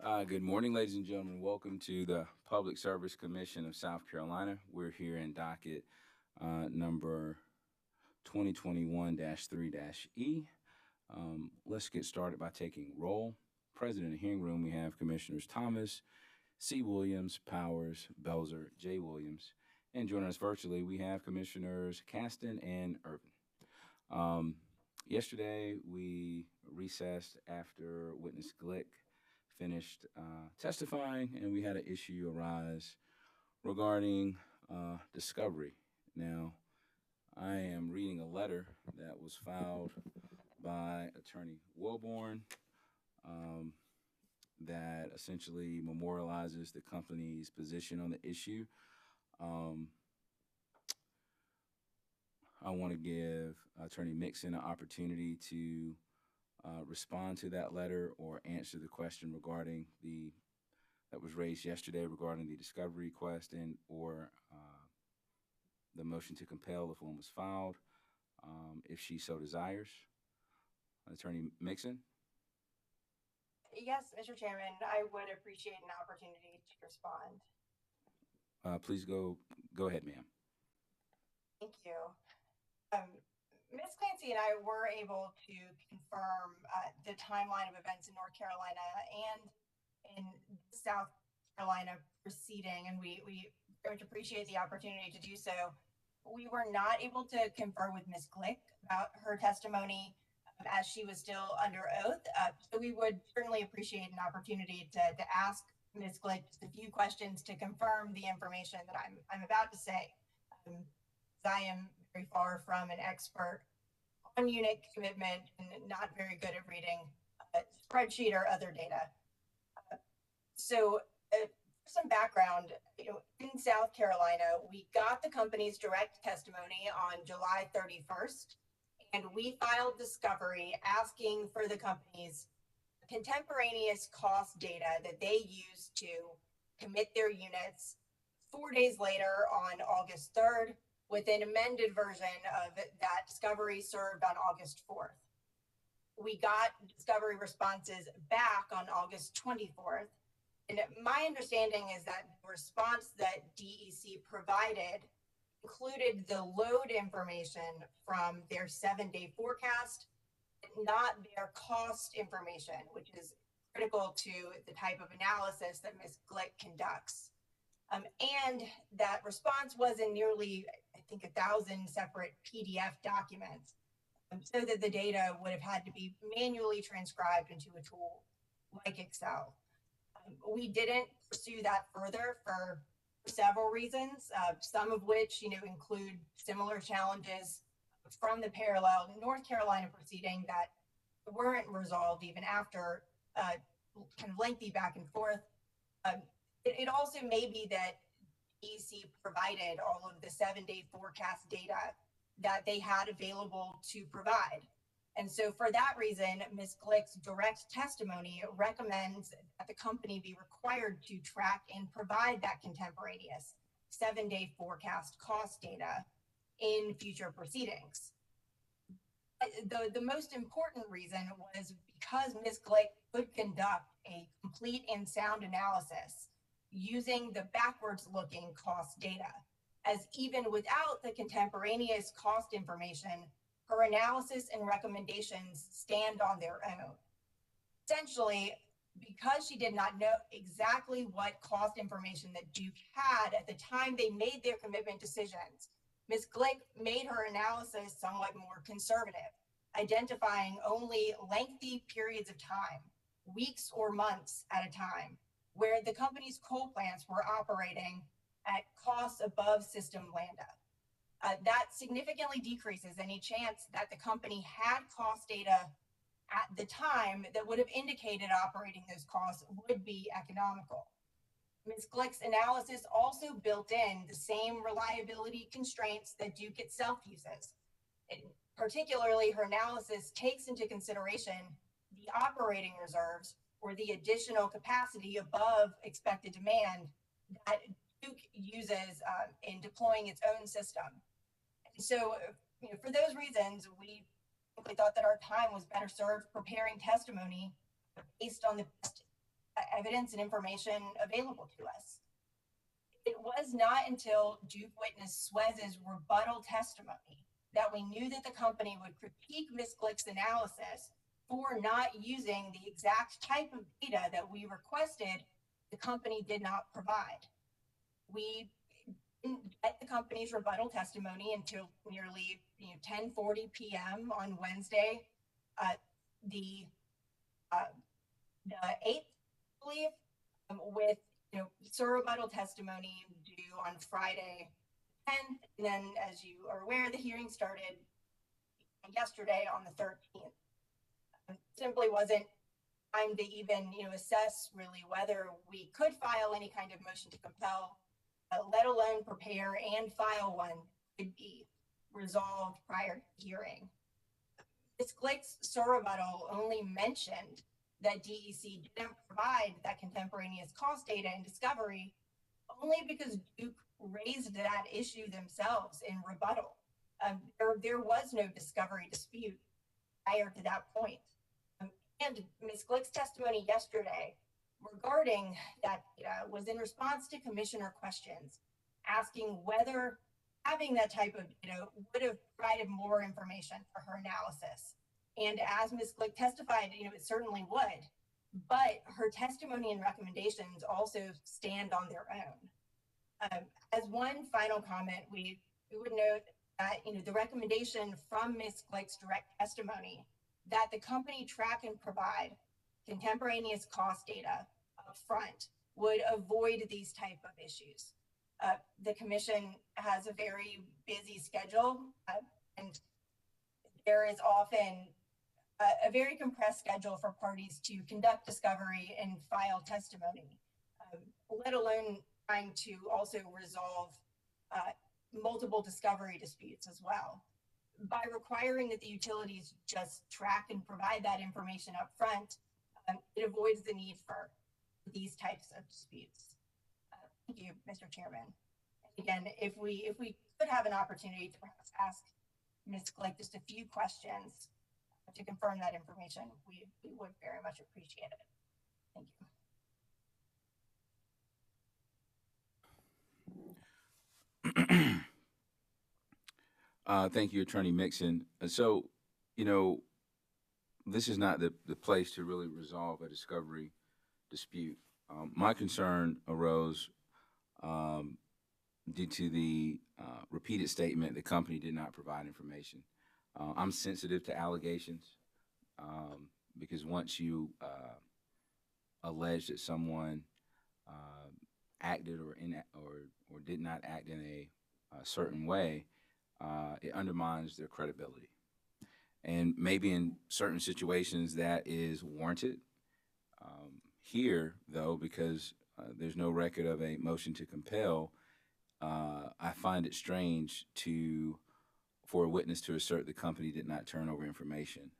Good morning, ladies and gentlemen. Welcome to the Public Service Commission of South Carolina. We're here in docket number 2021 3 E. Let's get started by taking roll. Present in the hearing room, we have Commissioners Thomas, C. Williams, Powers, Belzer, J. Williams. And joining us virtually, we have Commissioners Caston and Irvin. Um, Yesterday, we recessed after witness Glick finished testifying, and we had an issue arise regarding discovery. Now, I am reading a letter that was filed by Attorney Wilborn um, that essentially memorializes the company's position on the issue. Um, I want to give Attorney Mixon an opportunity to respond to that letter or answer the question regarding the that was raised yesterday regarding the discovery request and or the motion to compel if one was filed, if she so desires. Attorney Mixon, Yes, Mr. Chairman, I would appreciate an opportunity to respond. please go ahead, ma'am. Thank you. Um, Ms. Clancy and I were able to confirm the timeline of events in North Carolina and in South Carolina proceeding, and we very much appreciate the opportunity to do so. We were not able to confer with Ms. Glick about her testimony as she was still under oath. So we would certainly appreciate an opportunity to ask Ms. Glick just a few questions to confirm the information that I'm about to say. Um, I am very far from an expert on unit commitment and not very good at reading a spreadsheet or other data. So, some background, in South Carolina, we got the company's direct testimony on July 31st, and we filed discovery asking for the company's contemporaneous cost data that they used to commit their units 4 days later on August 3rd, with an amended version of that discovery served on August 4th. We got discovery responses back on August 24th. And my understanding is that the response that DEC provided included the load information from their 7-day forecast, not their cost information, which is critical to the type of analysis that Ms. Glick conducts. And that response was in nearly, I think, 1,000 separate PDF documents, so that the data would have had to be manually transcribed into a tool like Excel. We didn't pursue that further for several reasons, some of which include similar challenges from the parallel North Carolina proceeding that weren't resolved even after kind of lengthy back and forth. Um, it also may be that EC provided all of the 7-day forecast data that they had available to provide. And so, for that reason, Ms. Glick's direct testimony recommends that the company be required to track and provide that contemporaneous 7-day forecast cost data in future proceedings. The most important reason was because Ms. Glick could conduct a complete and sound analysis using the backwards looking cost data, as even without the contemporaneous cost information, her analysis and recommendations stand on their own. Essentially, because she did not know exactly what cost information that Duke had at the time they made their commitment decisions, Ms. Glick made her analysis somewhat more conservative, identifying only lengthy periods of time, weeks or months at a time, where the company's coal plants were operating at costs above system lambda. That significantly decreases any chance that the company had cost data at the time that would have indicated operating those costs would be economical. Ms. Glick's analysis also built in the same reliability constraints that Duke itself uses. Particularly, her analysis takes into consideration the operating reserves or the additional capacity above expected demand that Duke uses in deploying its own system. And so, for those reasons, we thought that our time was better served preparing testimony based on the best evidence and information available to us. It was not until Duke witness Suez's rebuttal testimony that we knew that the company would critique Ms. Glick's analysis for not using the exact type of data that we requested the company did not provide. We didn't get the company's rebuttal testimony until nearly 10:40 p.m. on Wednesday, the 8th, I believe, with rebuttal testimony due on Friday 10th, and then, as you are aware, the hearing started yesterday on the 13th. Simply wasn't time to even assess really whether we could file any kind of motion to compel, let alone prepare and file one could be resolved prior to hearing. Ms. Glick's surrebuttal only mentioned that DEC didn't provide that contemporaneous cost data in discovery only because Duke raised that issue themselves in rebuttal. There was no discovery dispute prior to that point. And Ms. Glick's testimony yesterday regarding that data was in response to commissioner questions asking whether having that type of data would have provided more information for her analysis. And as Ms. Glick testified, it certainly would. But her testimony and recommendations also stand on their own. As one final comment, we would note that the recommendation from Ms. Glick's direct testimony that the company track and provide contemporaneous cost data up front would avoid these type of issues. The commission has a very busy schedule, and there is often a very compressed schedule for parties to conduct discovery and file testimony, let alone trying to also resolve multiple discovery disputes as well. By requiring that the utilities just track and provide that information up front, it avoids the need for these types of disputes. Thank you, Mr. Chairman. Again, if we could have an opportunity to perhaps ask Ms. Glick just a few questions to confirm that information, we would very much appreciate it. Thank you. Thank you, Attorney Mixon. So, this is not the place to really resolve a discovery dispute. My concern arose due to the repeated statement the company did not provide information. I'm sensitive to allegations because once you allege that someone acted or did not act in a certain way, it undermines their credibility. And maybe in certain situations that is warranted. Here, though, because there's no record of a motion to compel, I find it strange for a witness to assert the company did not turn over information.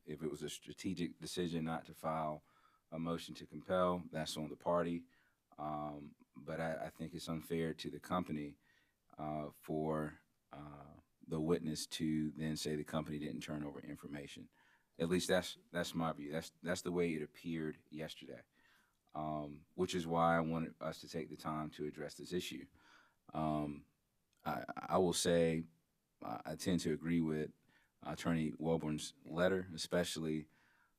If it was a strategic decision not to file a motion to compel, that's on the party. But I think it's unfair to the company for the witness to then say the company didn't turn over information. At least that's my view. That's the way it appeared yesterday, which is why I wanted us to take the time to address this issue. I will say I tend to agree with Attorney Welborn's letter, especially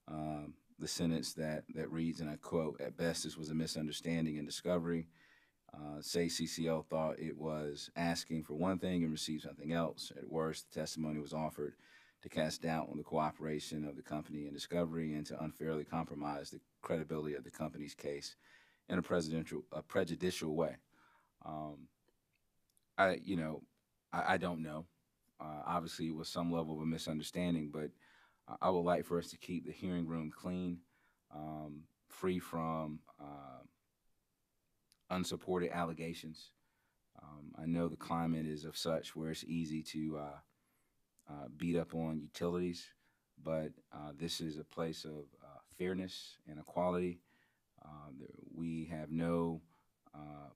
the sentence that reads, and I quote, "At best, this was a misunderstanding and discovery. Say CCL thought it was asking for one thing and received something else. At worst, the testimony was offered to cast doubt on the cooperation of the company in discovery and to unfairly compromise the credibility of the company's case in a prejudicial way." I don't know. Obviously, it was some level of a misunderstanding, but I would like for us to keep the hearing room clean, free from unsupported allegations. I know the climate is of such where it's easy to beat up on utilities, but this is a place of fairness and equality. We have no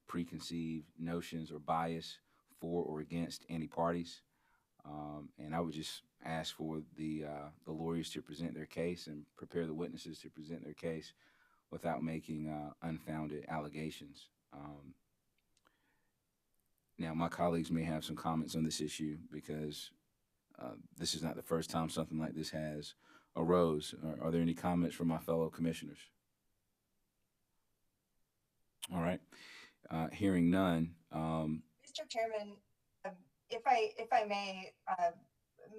preconceived notions or bias for or against any parties. And I would just ask for the lawyers to present their case and prepare the witnesses to present their case without making unfounded allegations. Now, my colleagues may have some comments on this issue because this is not the first time something like this has arose. Are there any comments from my fellow commissioners? All right. Hearing none. Mr. Chairman, if I may,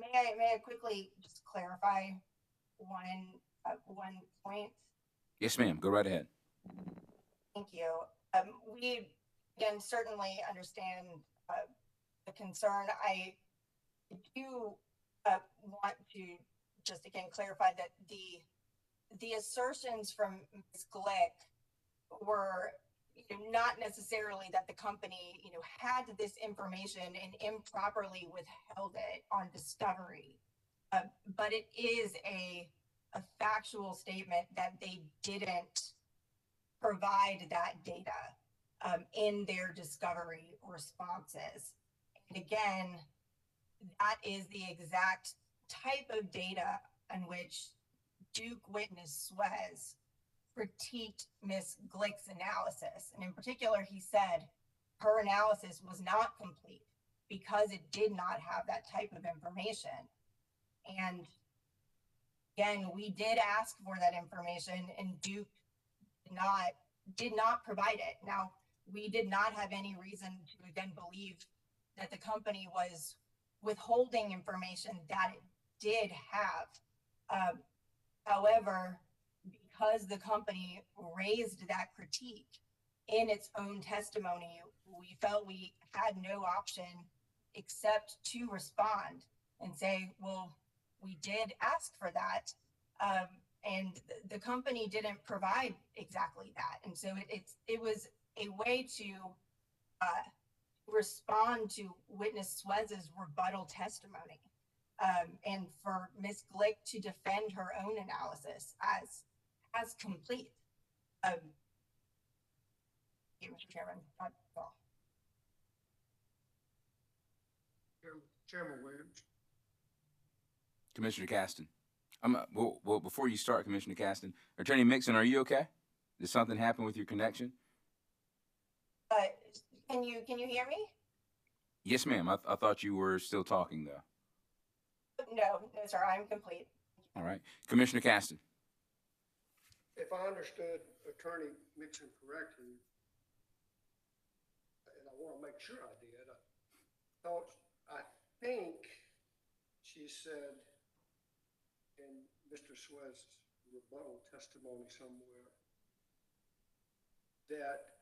may I quickly just clarify one point? Yes, ma'am. Go right ahead. Thank you. We again certainly understand the concern. I do want to just again clarify that the assertions from Ms. Glick were not necessarily that the company had this information and improperly withheld it on discovery, but it is a factual statement that they didn't provide that data in their discovery responses. And again, that is the exact type of data on which Duke witness Suez critiqued Ms. Glick's analysis. And in particular, he said her analysis was not complete because it did not have that type of information. And again, we did ask for that information and Duke did not provide it. Now, we did not have any reason to then believe that the company was withholding information that it did have. However, because the company raised that critique in its own testimony, we felt we had no option except to respond and say, well, we did ask for that. And the company didn't provide exactly that. And so it was a way to respond to witness Suez's rebuttal testimony. And for Ms. Glick to defend her own analysis as complete. Mr. Chairman, that's all. Chairman Williams. Commissioner Caston. Well, before you start, Commissioner Caston, Attorney Mixon, are you okay? Did something happen with your connection? Can you hear me? Yes, ma'am. I thought you were still talking, though. No, sir. I'm complete. All right. Commissioner Caston. If I understood Attorney Mixon correctly, and I want to make sure I did, I think she said in Mr. Suez's rebuttal testimony somewhere that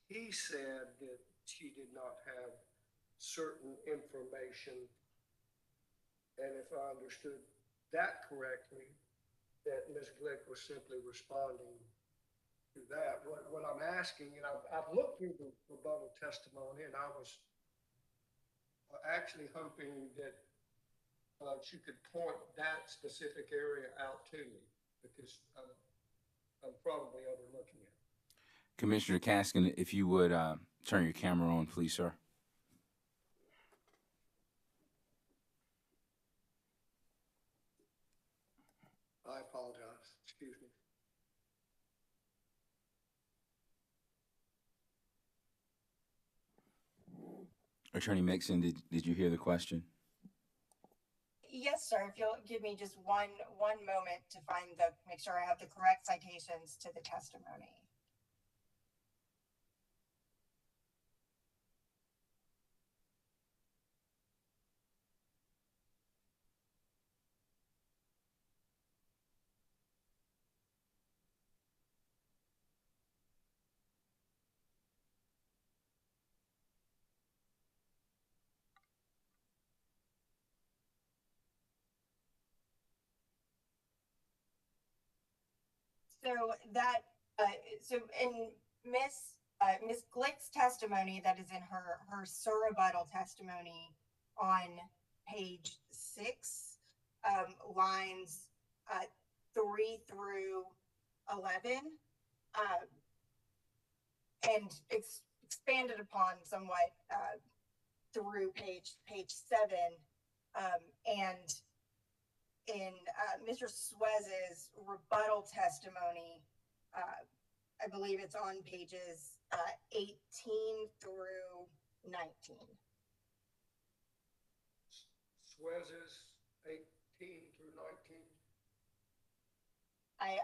he said that she did not have certain information, and if I understood that correctly, that Ms. Glick was simply responding to that. What I'm asking, and I've looked through the rebuttal testimony, and I was actually hoping that she could point that specific area out to me, because I'm probably overlooking it. Commissioner Caston, if you would turn your camera on, please, sir. I apologize. Excuse me. Attorney Mixon, did you hear the question? Yes, sir. If you'll give me just one moment to make sure I have the correct citations to the testimony. So in Miss Glick's testimony, that is in her rebuttal testimony on page 6, lines 3 through 11, and expanded upon somewhat through page 7, and in Mr. Suez's rebuttal testimony, I believe it's on pages 18 through 19. Suez's 18 through 19.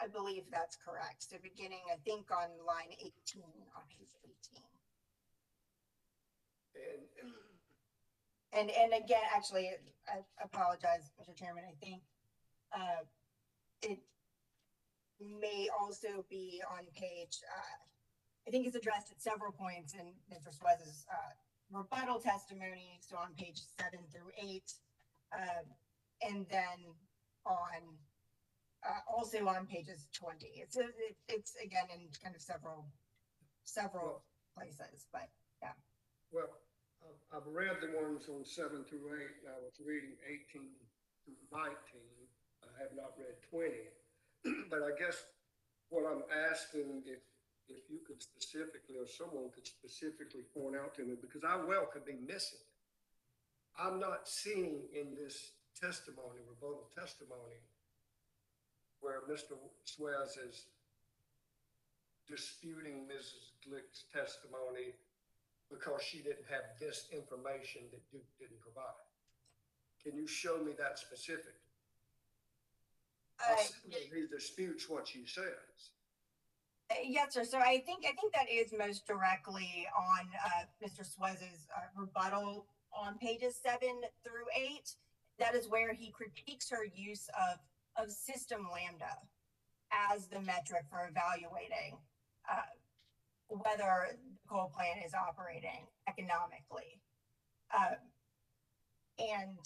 I believe that's correct. So beginning, I think, on line 18 on page 18. And again, actually, I apologize, Mr. Chairman. I think it may also be on page, I think it's addressed at several points in Mr. Suez's rebuttal testimony. So on page 7 through 8, and then on also on pages 20. It's again in kind of several places, but yeah. Well, I've read the ones on 7 through 8, and I was reading 18 through 19. I have not read 20. But I guess what I'm asking, if you could specifically, or someone could specifically point out to me, because I well could be missing. I'm not seeing in this testimony, rebuttal testimony, where Mr. Suez is disputing Mrs. Glick's testimony because she didn't have this information that Duke didn't provide. Can you show me that specific? He disputes what she says. Yes, sir. So I think that is most directly on Mr. Suez's rebuttal on pages 7 through 8. That is where he critiques her use of system lambda as the metric for evaluating whether the coal plant is operating economically. And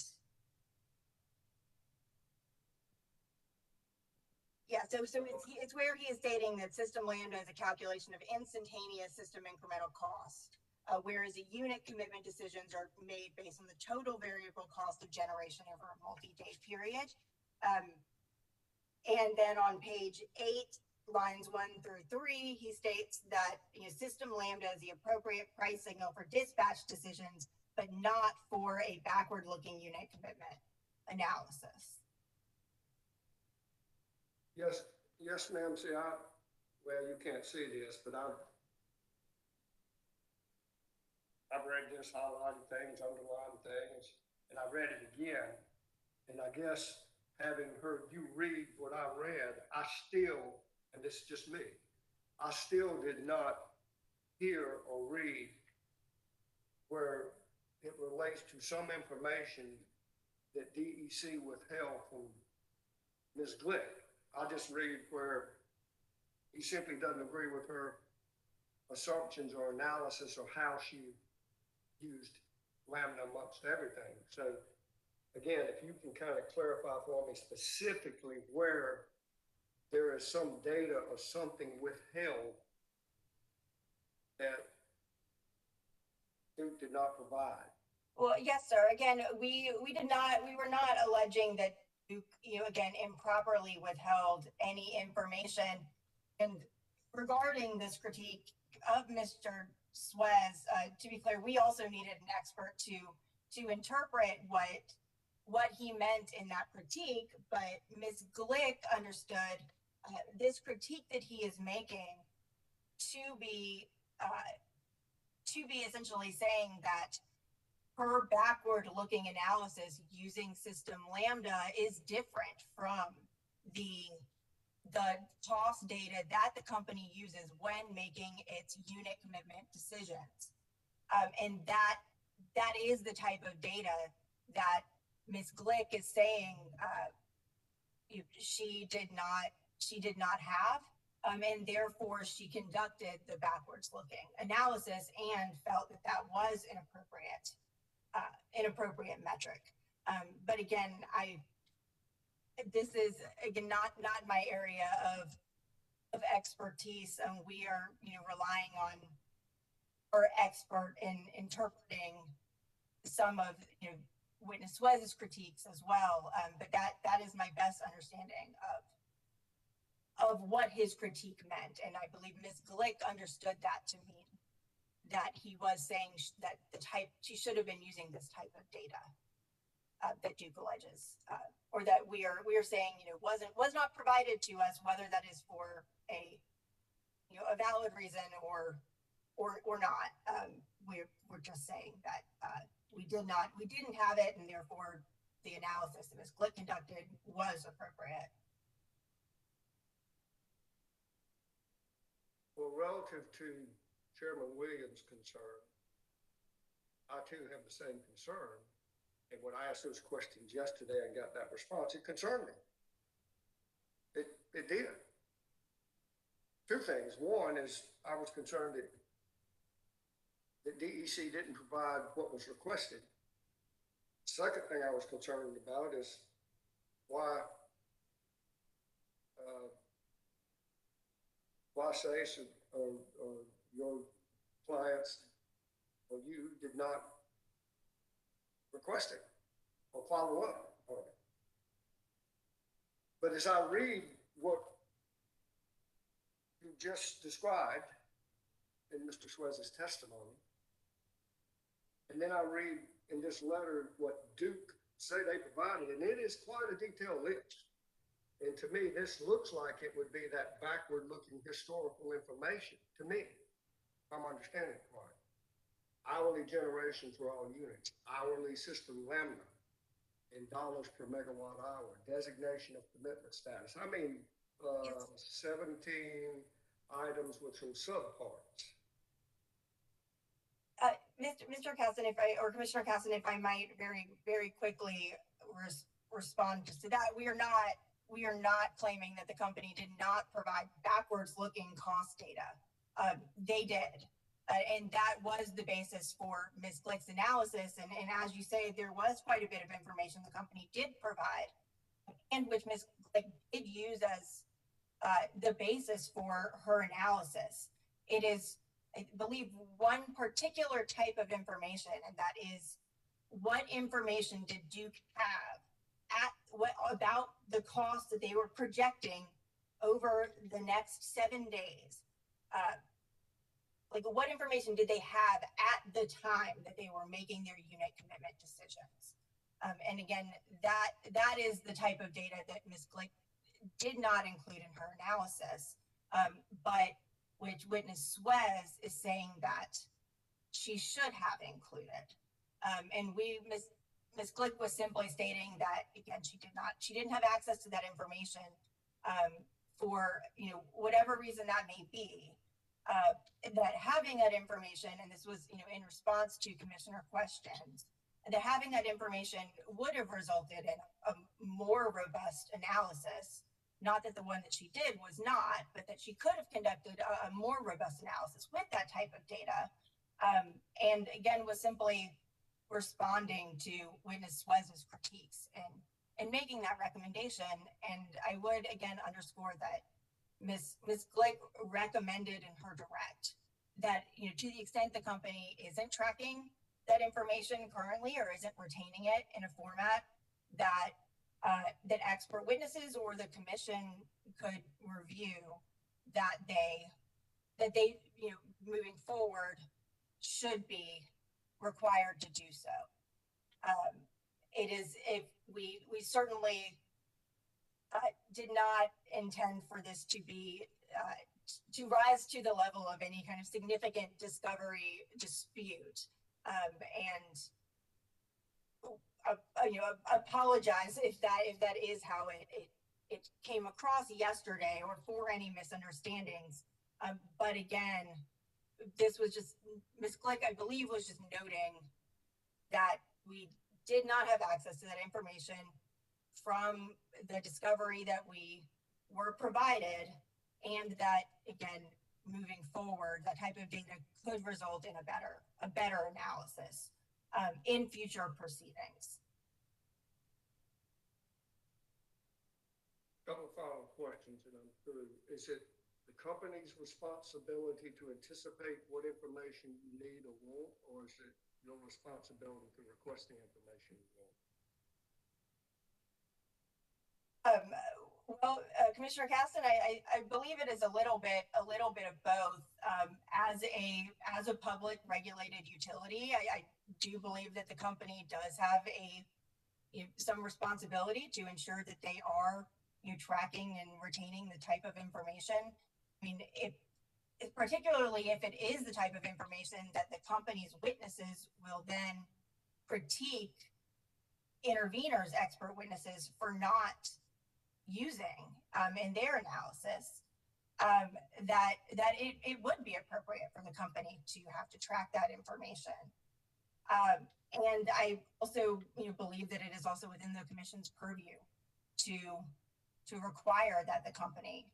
yeah, so it's where he is stating that system lambda is a calculation of instantaneous system incremental cost, whereas a unit commitment decisions are made based on the total variable cost of generation over a multi-day period. And then on page 8, lines 1 through 3, he states that system lambda is the appropriate price signal for dispatch decisions, but not for a backward-looking unit commitment analysis. Yes, ma'am. See, well, you can't see this, but I've read this, highlighted things, underlined things, and I read it again. And I guess having heard you read what I read, I still, and this is just me, I still did not hear or read where it relates to some information that DEC withheld from Ms. Glick. I just read where he simply doesn't agree with her assumptions or analysis or how she used lambda amongst everything. So again, if you can kind of clarify for me specifically where there is some data or something withheld that Duke did not provide. Well, yes, sir. Again, we were not alleging that Duke, again, improperly withheld any information. And regarding this critique of Mr. Suez, to be clear, we also needed an expert to interpret what he meant in that critique. But Ms. Glick understood this critique that he is making to be essentially saying that her backward-looking analysis using system lambda is different from the cost data that the company uses when making its unit commitment decisions, and that is the type of data that Ms. Glick is saying she did not have, and therefore she conducted the backwards-looking analysis and felt that was an appropriate metric. But again, this is again not my area of expertise, and we are relying on our expert in interpreting some of witness Suez's critiques as well. But that is my best understanding of what his critique meant, and I believe Ms. Glick understood that to mean that he was saying that she should have been using this type of data. that Duke alleges, or that we are saying, was not provided to us, whether that is for a valid reason or not. We're just saying that we didn't have it, and therefore the analysis that Ms. Glick conducted was appropriate. Well, relative to Chairman Williams' concern, I too have the same concern. And when I asked those questions yesterday and got that response, it concerned me. It did. Two things. One is I was concerned that DEC didn't provide what was requested. Second thing I was concerned about is why SACE or your clients or you did not request it or follow up on it. But as I read what you just described in Mr. Suez's testimony, and then I read in this letter what Duke say they provided, and it is quite a detailed list. And to me, this looks like it would be that backward-looking historical information, to me, if I'm understanding it right. Hourly generation for all units, hourly system lambda in dollars per megawatt hour, designation of commitment status. I mean, 17 items with some subparts. Mr. Casson, or Commissioner Casson, if I might very, very quickly respond just to that, we are not claiming that the company did not provide backwards-looking cost data. They did. And that was the basis for Ms. Glick's analysis. And as you say, there was quite a bit of information the company did provide, and which Ms. Glick did use as the basis for her analysis. It is, I believe, one particular type of information, and that is what information did Duke have about the cost that they were projecting over the next 7 days. Like, what information did they have at the time that they were making their unit commitment decisions? And again, that is the type of data that Ms. Glick did not include in her analysis, but which witness Suez is saying that she should have included. And Ms. Glick was simply stating that, again, she didn't have access to that information for, whatever reason that may be. That having that information, and this was, in response to commissioner questions, that having that information would have resulted in a more robust analysis. Not that the one that she did was not, but that she could have conducted a more robust analysis with that type of data. And again, was simply responding to witness Suez's critiques and making that recommendation. And I would again underscore that Ms. Glick recommended in her direct that, to the extent the company isn't tracking that information currently or isn't retaining it in a format that that expert witnesses or the commission could review, that they moving forward should be required to do so. It is, if we certainly did not intend for this to be to rise to the level of any kind of significant discovery dispute, and apologize if that is how it came across yesterday, or for any misunderstandings. But again, this was just, Ms. Glick, I believe, was just noting that we did not have access to that information from the discovery that we were provided, and that, again, moving forward, that type of data could result in a better analysis in future proceedings. Couple of final questions and I'm through. Is it the company's responsibility to anticipate what information you need or want, or is it your responsibility to request the information you want? Well, Commissioner Caston, I believe it is a little bit of both. As a public regulated utility, I do believe that the company does have a some responsibility to ensure that they are tracking and retaining the type of information. I mean, particularly if it is the type of information that the company's witnesses will then critique interveners, expert witnesses, for not using in their analysis, that it would be appropriate for the company to have to track that information. And I also believe that it is also within the commission's purview to require that the company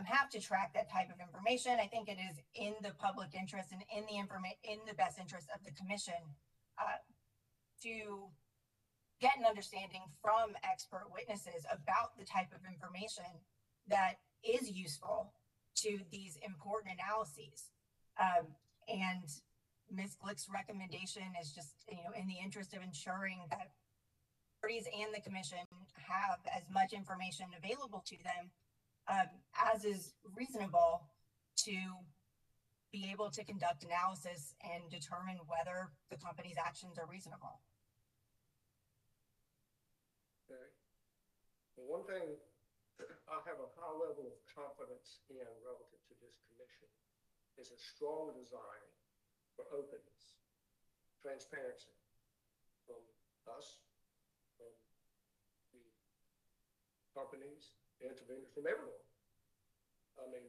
have to track that type of information. I think it is in the public interest and in the best interest of the commission to get an understanding from expert witnesses about the type of information that is useful to these important analyses. And Ms. Glick's recommendation is just, in the interest of ensuring that parties and the commission have as much information available to them as is reasonable to be able to conduct analysis and determine whether the company's actions are reasonable. Okay. And one thing I have a high level of confidence in relative to this commission is a strong desire for openness, transparency from us, from the companies, interveners, from everyone. I mean,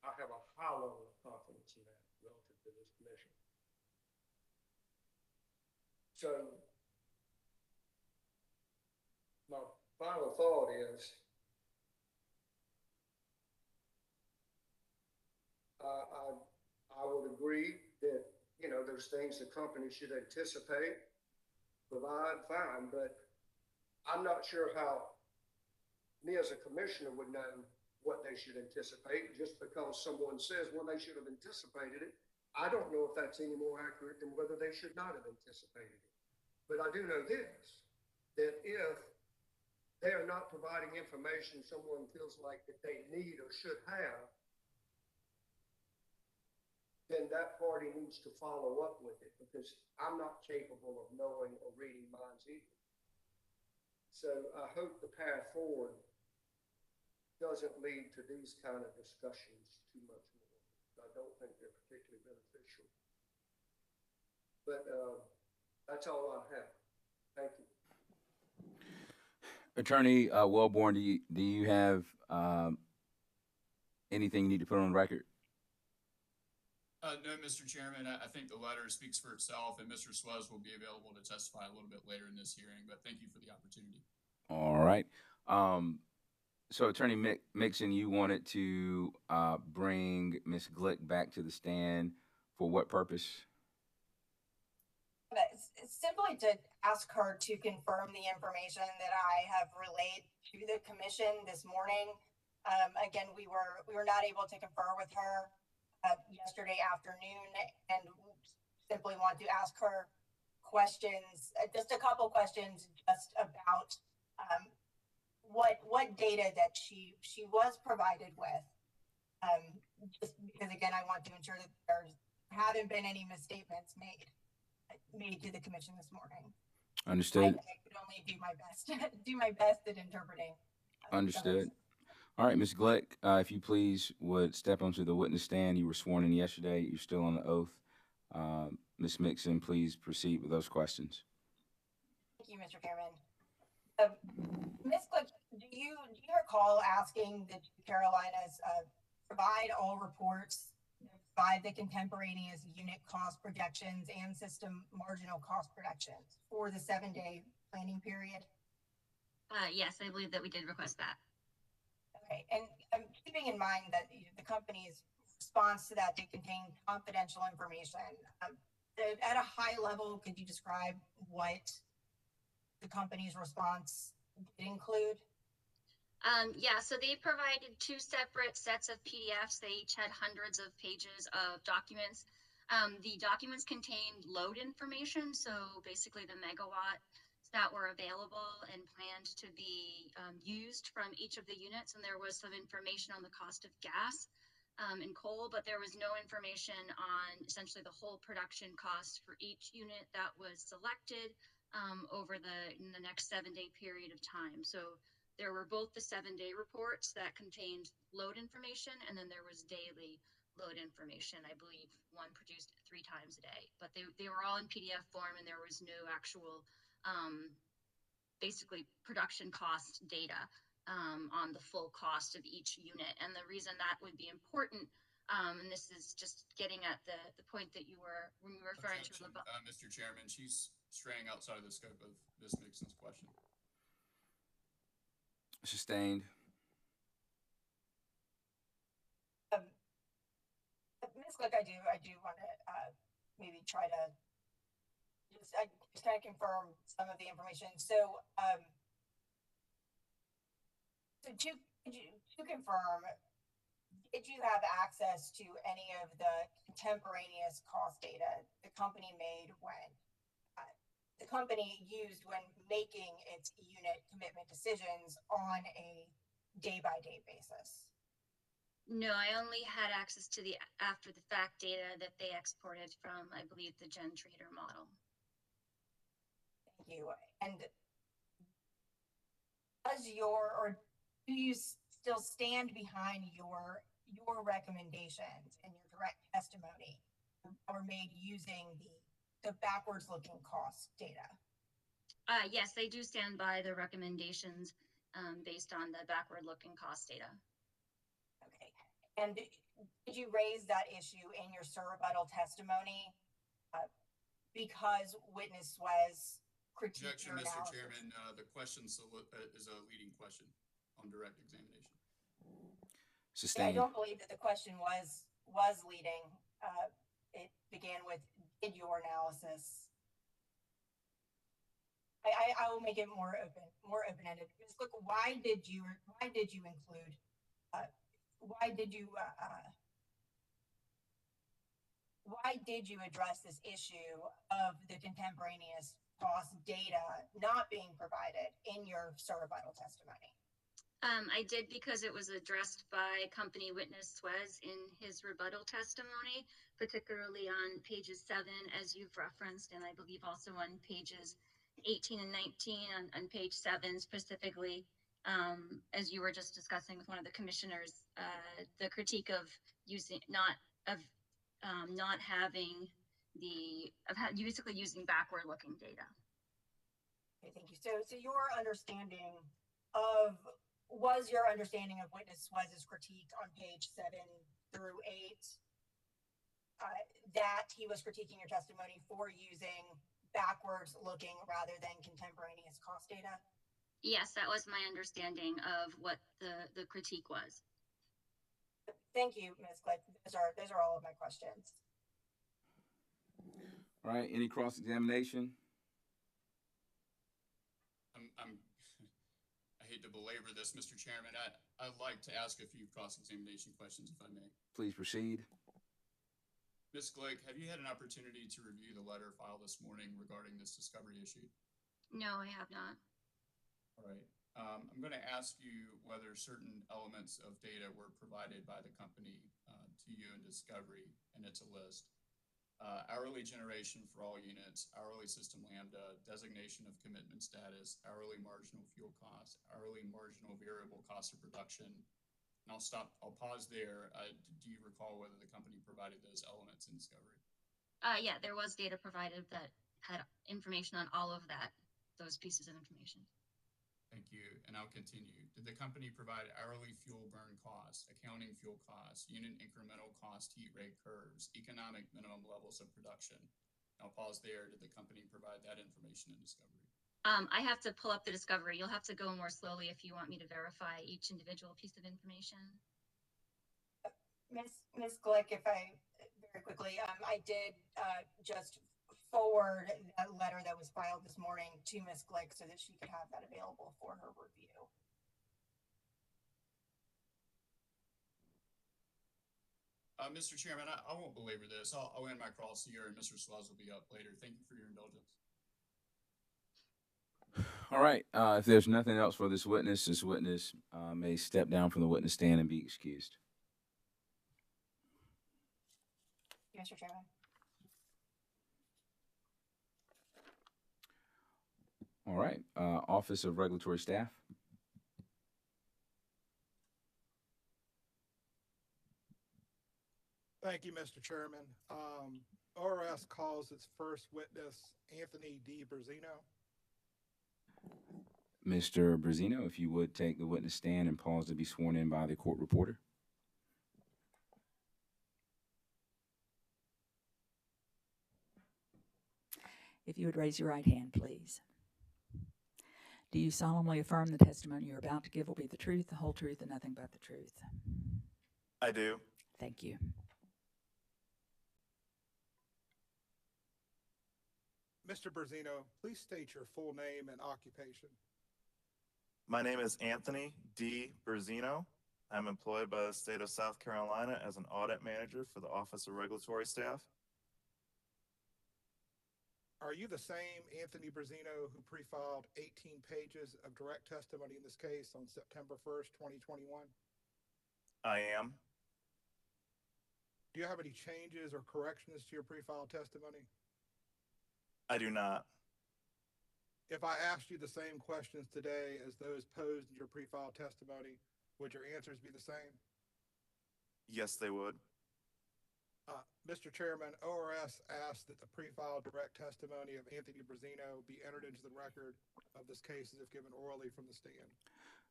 I have a high level of confidence in that relative to this commission. So my final thought is I would agree that, there's things the company should anticipate, provide, fine, but I'm not sure how me as a commissioner would know what they should anticipate just because someone says, well, they should have anticipated it. I don't know if that's any more accurate than whether they should not have anticipated it. But I do know this, that if they are not providing information someone feels like that they need or should have, then that party needs to follow up with it, because I'm not capable of knowing or reading minds either. So I hope the path forward doesn't lead to these kind of discussions too much more. I don't think they're particularly beneficial. But that's all I have. Thank you. Attorney Wellborn, do you have anything you need to put on record? No, Mr. Chairman, I think the letter speaks for itself, and Mr. Swez will be available to testify a little bit later in this hearing, but thank you for the opportunity. All right. So Attorney Mixon, you wanted to bring Ms. Glick back to the stand for what purpose? It's simply to ask her to confirm the information that I have relayed to the commission this morning. Again, we were not able to confer with her yesterday afternoon, and simply want to ask her questions, just a couple questions, just about what data that she was provided with. Just because, again, I want to ensure that there haven't been any misstatements made to the commission this morning. Understood. I could only do my best at interpreting. Understood. All right, Ms. Glick, if you please would step onto the witness stand. You were sworn in yesterday. You're still on the oath. Ms. Mixon, please proceed with those questions. Thank you, Mr. Chairman. Ms. Glick, do you recall asking the Carolinas provide all reports, provide the contemporaneous unit cost projections and system marginal cost projections for the 7-day planning period? Yes, I believe that we did request that. Okay, and I'm keeping in mind that the company's response to that did contain confidential information. At a high level, could you describe what the company's response did include? Yeah, so they provided 2 separate sets of PDFs. They each had hundreds of pages of documents. The documents contained load information, so basically the megawatts that were available and planned to be used from each of the units, and there was some information on the cost of gas and coal, but there was no information on essentially the whole production cost for each unit that was selected, in the next 7-day period of time. So there were both the 7-day reports that contained load information, and then there was daily load information. I believe one produced 3 times a day, but they were all in PDF form, and there was no actual basically production cost data on the full cost of each unit. And the reason that would be important, and this is just getting at the point that you were when you were referring to Objection, Mr. Chairman, she's straying outside of the scope of Ms. Mixon's question. Sustained. Ms. Glick, I do want to maybe try to just kind of confirm some of the information. So, to confirm, did you have access to any of the contemporaneous cost data the company made when the company used when making its unit commitment decisions on a day-by-day basis? No, I only had access to the after the fact data that they exported from, I believe, the GenTrader model. Thank you. And do you still stand behind your recommendations and your direct testimony that were made using the backwards looking cost data? Yes, I do stand by the recommendations based on the backward looking cost data. Okay. And did you raise that issue in your rebuttal testimony because witness was critiqued Objection, your Mr. analysis? Chairman. The question is a leading question on direct examination. Sustained. I don't believe that the question was leading. It began with, did your analysis? I will make it more open-ended. Look, why did you include? Why did you address this issue of the contemporaneous cost data not being provided in your rebuttal testimony? I did because it was addressed by company witness Suez in his rebuttal testimony, particularly on pages 7, as you've referenced, and I believe also on pages 18 and 19 on page 7 specifically, as you were just discussing with one of the commissioners, the critique of basically using backward looking data. Okay, thank you. So your understanding of witness Suez's critique on page 7 through 8, that he was critiquing your testimony for using backwards looking rather than contemporaneous cost data? Yes, that was my understanding of what the critique was. Thank you, Ms. Glick. Those are all of my questions. All right. Any cross-examination? I hate to belabor this, Mr. Chairman. I'd like to ask a few cross-examination questions, if I may. Please proceed. Ms. Glick, have you had an opportunity to review the letter filed this morning regarding this discovery issue? No, I have not. All right. I'm going to ask you whether certain elements of data were provided by the company to you in discovery, and it's a list. Hourly generation for all units, hourly system lambda, designation of commitment status, hourly marginal fuel cost, hourly marginal variable cost of production. And I'll pause there. Do you recall whether the company provided those elements in discovery? Yeah, there was data provided that had information on all of those pieces of information. Thank you. And I'll continue. Did the company provide hourly fuel burn costs, accounting fuel costs, unit incremental cost heat rate curves, economic minimum levels of production? I'll pause there. Did the company provide that information in discovery? I have to pull up the discovery. You'll have to go more slowly if you want me to verify each individual piece of information. Ms. Glick, if I very quickly, I did just forward that letter that was filed this morning to Ms. Glick so that she could have that available for her review. Mr. Chairman, I won't belabor this. I'll end my cross here, and Mr. Suez will be up later. Thank you for your indulgence. All right. If there's nothing else for this witness may step down from the witness stand and be excused. Mr. Chairman. All right. Office of Regulatory Staff. Thank you, Mr. Chairman. ORS calls its first witness Anthony D. Berzino. Mr. Brazino, if you would take the witness stand and pause to be sworn in by the court reporter. If you would raise your right hand, please. Do you solemnly affirm the testimony you're about to give will be the truth, the whole truth, and nothing but the truth? I do. Thank you. Mr. Berzino, please state your full name and occupation. My name is Anthony D. Berzino. I'm employed by the state of South Carolina as an audit manager for the Office of Regulatory Staff. Are you the same Anthony Berzino who pre-filed 18 pages of direct testimony in this case on September 1st, 2021? I am. Do you have any changes or corrections to your pre-filed testimony? I do not. If I asked you the same questions today as those posed in your pre-filed testimony, would your answers be the same? Yes, they would. Mr. Chairman, ORS asks that the pre-filed direct testimony of Anthony Berzino be entered into the record of this case as if given orally from the stand.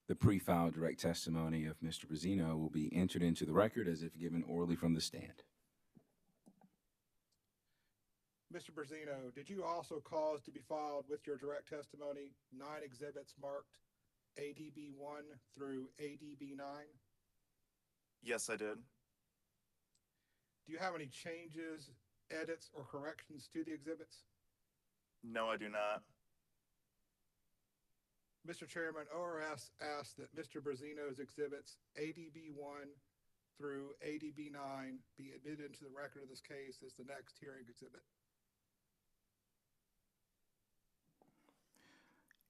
The pre-filed direct testimony of Mr. Brazino will be entered into the record as if given orally from the stand. Mr. Berzino, did you also cause to be filed with your direct testimony 9 exhibits marked ADB 1 through ADB 9? Yes, I did. Do you have any changes, edits, or corrections to the exhibits? No, I do not. Mr. Chairman, ORS asks that Mr. Berzino's exhibits ADB 1 through ADB 9 be admitted into the record of this case as the next hearing exhibit.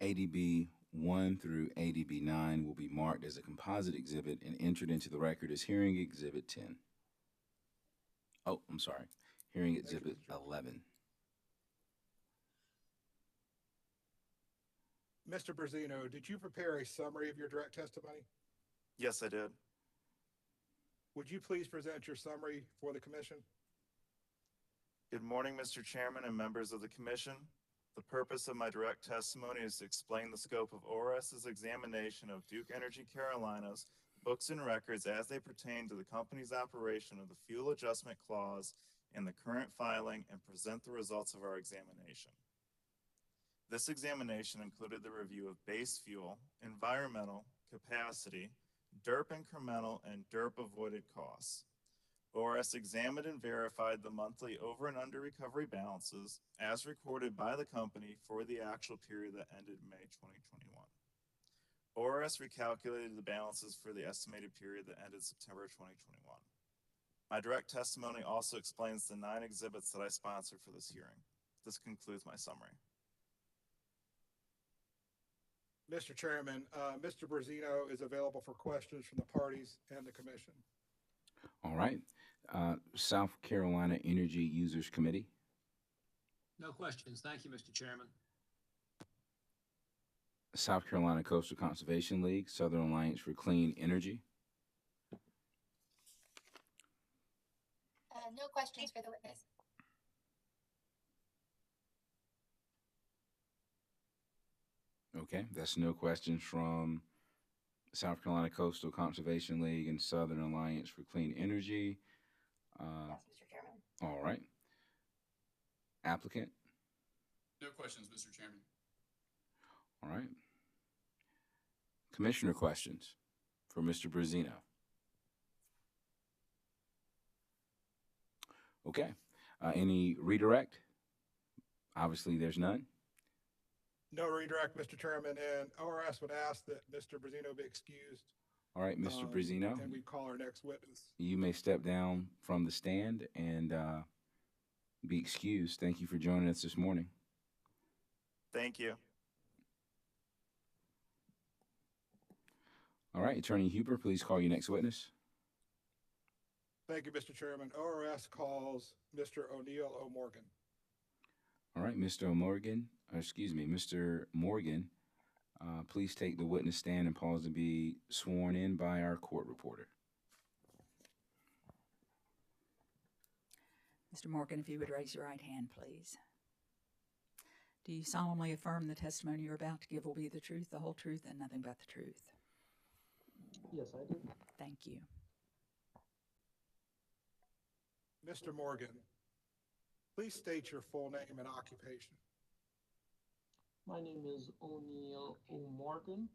ADB 1 through ADB 9 will be marked as a composite exhibit and entered into the record as hearing exhibit 10. Oh, I'm sorry. Hearing exhibit 11. Mr. Berzino, did you prepare a summary of your direct testimony? Yes, I did. Would you please present your summary for the commission? Good morning, Mr. Chairman and members of the Commission. The purpose of my direct testimony is to explain the scope of ORS's examination of Duke Energy Carolina's books and records as they pertain to the company's operation of the Fuel Adjustment Clause in the current filing and present the results of our examination. This examination included the review of base fuel, environmental, capacity, DERP incremental, and DERP avoided costs. ORS examined and verified the monthly over and under recovery balances as recorded by the company for the actual period that ended May 2021. ORS recalculated the balances for the estimated period that ended September 2021. My direct testimony also explains the 9 exhibits that I sponsored for this hearing. This concludes my summary. Mr. Chairman, Mr. Berzino is available for questions from the parties and the commission. All right. South Carolina Energy Users Committee. No questions. Thank you, Mr. Chairman. South Carolina Coastal Conservation League, Southern Alliance for Clean Energy. No questions for the witness. Okay, that's no questions from South Carolina Coastal Conservation League and Southern Alliance for Clean Energy. Yes, Mr. Chairman. All right. Applicant. No questions, Mr. Chairman. All right. Commissioner questions for Mr. Brazino. Okay. Any redirect? Obviously, there's none. No redirect, Mr. Chairman, and ORS would ask that Mr. Berzino be excused. All right, Mr. Brazino. And we call our next witness. You may step down from the stand and be excused. Thank you for joining us this morning. Thank you. All right, Attorney Huber, please call your next witness. Thank you, Mr. Chairman. ORS calls Mr. O'Neill O'Morgan. All right, Mr. O'Morgan, Mr. Morgan, please take the witness stand and pause to be sworn in by our court reporter. Mr. Morgan, if you would raise your right hand, please. Do you solemnly affirm the testimony you're about to give will be the truth, the whole truth, and nothing but the truth? Yes, I do. Thank you. Mr. Morgan, please state your full name and occupation. My name is O'Neill O'Morgan,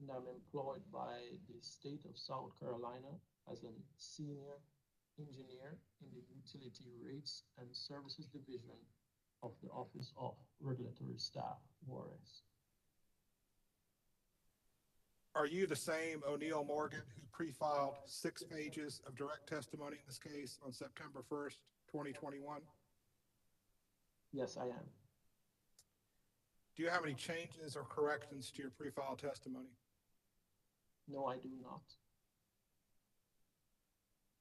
and I'm employed by the state of South Carolina as a senior engineer in the Utility Rates and Services Division of the Office of Regulatory Staff, ORS. Are you the same O'Neill Morgan who pre-filed 6 pages of direct testimony in this case on September 1st, 2021? Yes, I am. Do you have any changes or corrections to your pre-filed testimony? No, I do not.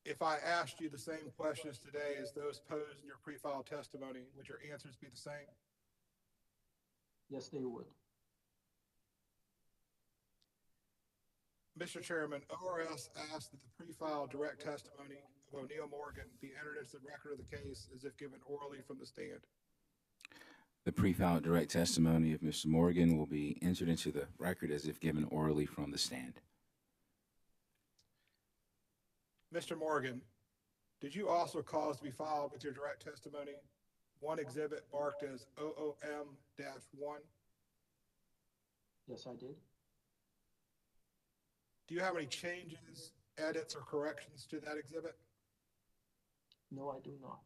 If I asked you the same questions today as those posed in your pre-filed testimony, would your answers be the same? Yes, they would. Mr. Chairman, ORS asked that the pre-filed direct testimony of O'Neill Morgan be entered into the record of the case as if given orally from the stand. The pre-filed direct testimony of Mr. Morgan will be entered into the record as if given orally from the stand. Mr. Morgan, did you also cause to be filed with your direct testimony one exhibit marked as OOM-1? Yes, I did. Do you have any changes, edits, or corrections to that exhibit? No, I do not.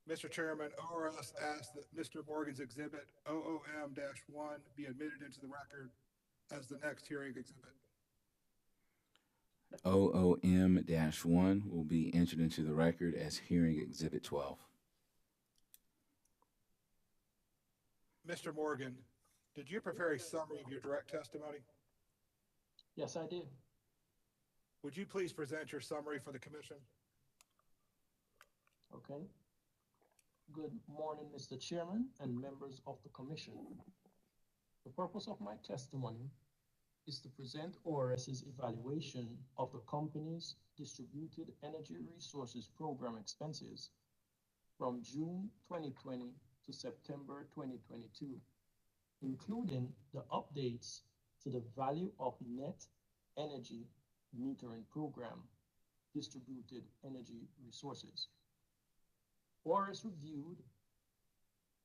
Mr. Chairman, ORS asked that Mr. Morgan's exhibit OOM-1 be admitted into the record as the next hearing exhibit. OOM-1 will be entered into the record as hearing exhibit 12. Mr. Morgan, did you prepare a summary of your direct testimony? Yes, I did. Would you please present your summary for the commission? Okay. Good morning, Mr. Chairman and members of the commission. The purpose of my testimony is to present ORS's evaluation of the company's Distributed Energy Resources Program expenses from June 2020 to September 2022, including the updates to the value of net energy metering program, Distributed Energy Resources. ORS reviewed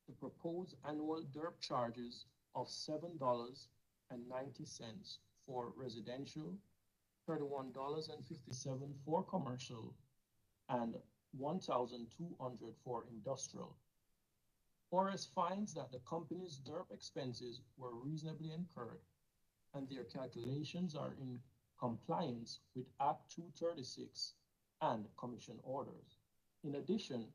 the proposed annual DERP charges of $7.90 for residential, $31.57 for commercial, and $1,200 for industrial. ORS finds that the company's DERP expenses were reasonably incurred, and their calculations are in compliance with Act 236 and commission orders. In addition,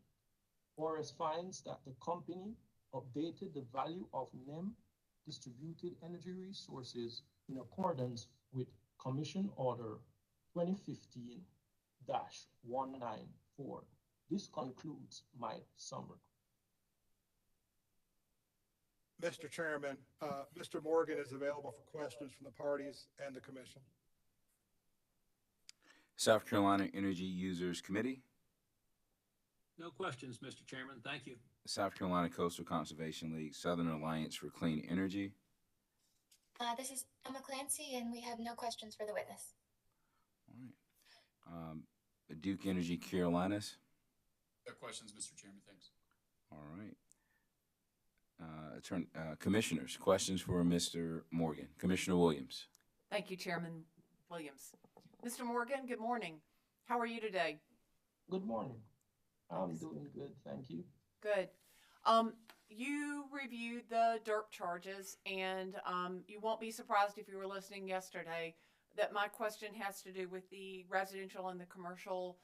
ORS finds that the company updated the value of NEM Distributed Energy Resources in accordance with Commission Order 2015-194. This concludes my summary. Mr. Chairman, Mr. Morgan is available for questions from the parties and the commission. South Carolina Energy Users Committee. No questions, Mr. Chairman. Thank you. South Carolina Coastal Conservation League, Southern Alliance for Clean Energy. This is Emma Clancy, and we have no questions for the witness. All right. Duke Energy Carolinas. No questions, Mr. Chairman. Thanks. All right. Commissioners, questions for Mr. Morgan. Commissioner Williams. Thank you, Chairman Williams. Mr. Morgan, good morning. How are you today? Good morning. I'm doing good, thank you. Good. You reviewed the DERP charges, and you won't be surprised if you were listening yesterday that my question has to do with the residential and the commercial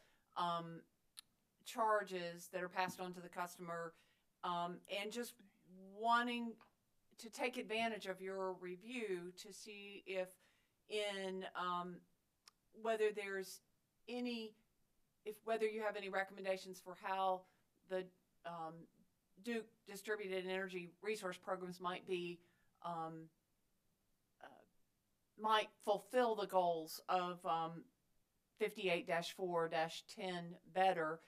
charges that are passed on to the customer, and just wanting to take advantage of your review to see if whether there's whether you have any recommendations for how the Duke distributed energy resource programs might be might fulfill the goals of 58-4-10 better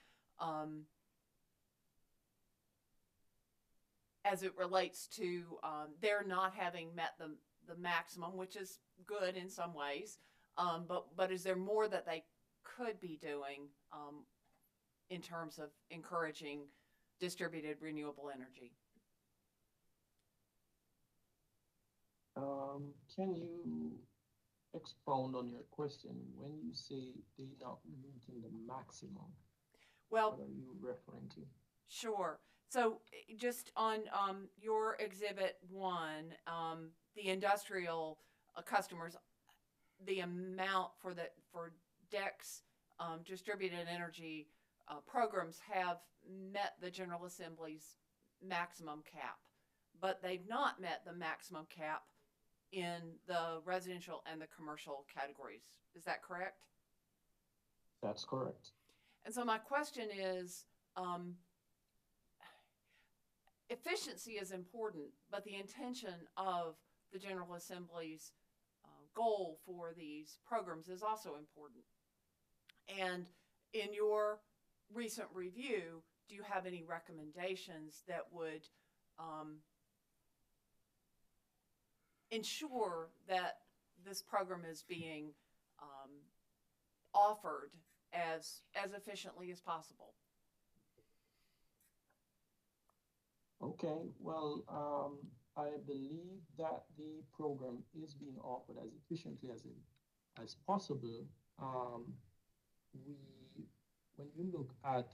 as it relates to their not having met the maximum, which is good in some ways. But is there more that they could be doing in terms of encouraging distributed renewable energy? Can you expound on your question? When you say they not meeting the maximum, Well, what are you referring to? sure. So just on your exhibit 1, the industrial customers, the amount for DEC's distributed energy programs have met the General Assembly's maximum cap, but they've not met the maximum cap in the residential and the commercial categories. Is that correct? That's correct. And so my question is, efficiency is important, but the intention of the General Assembly's goal for these programs is also important. And in your recent review, do you have any recommendations that would ensure that this program is being offered as efficiently as possible? Okay, well, I believe that the program is being offered as efficiently as possible. When you look at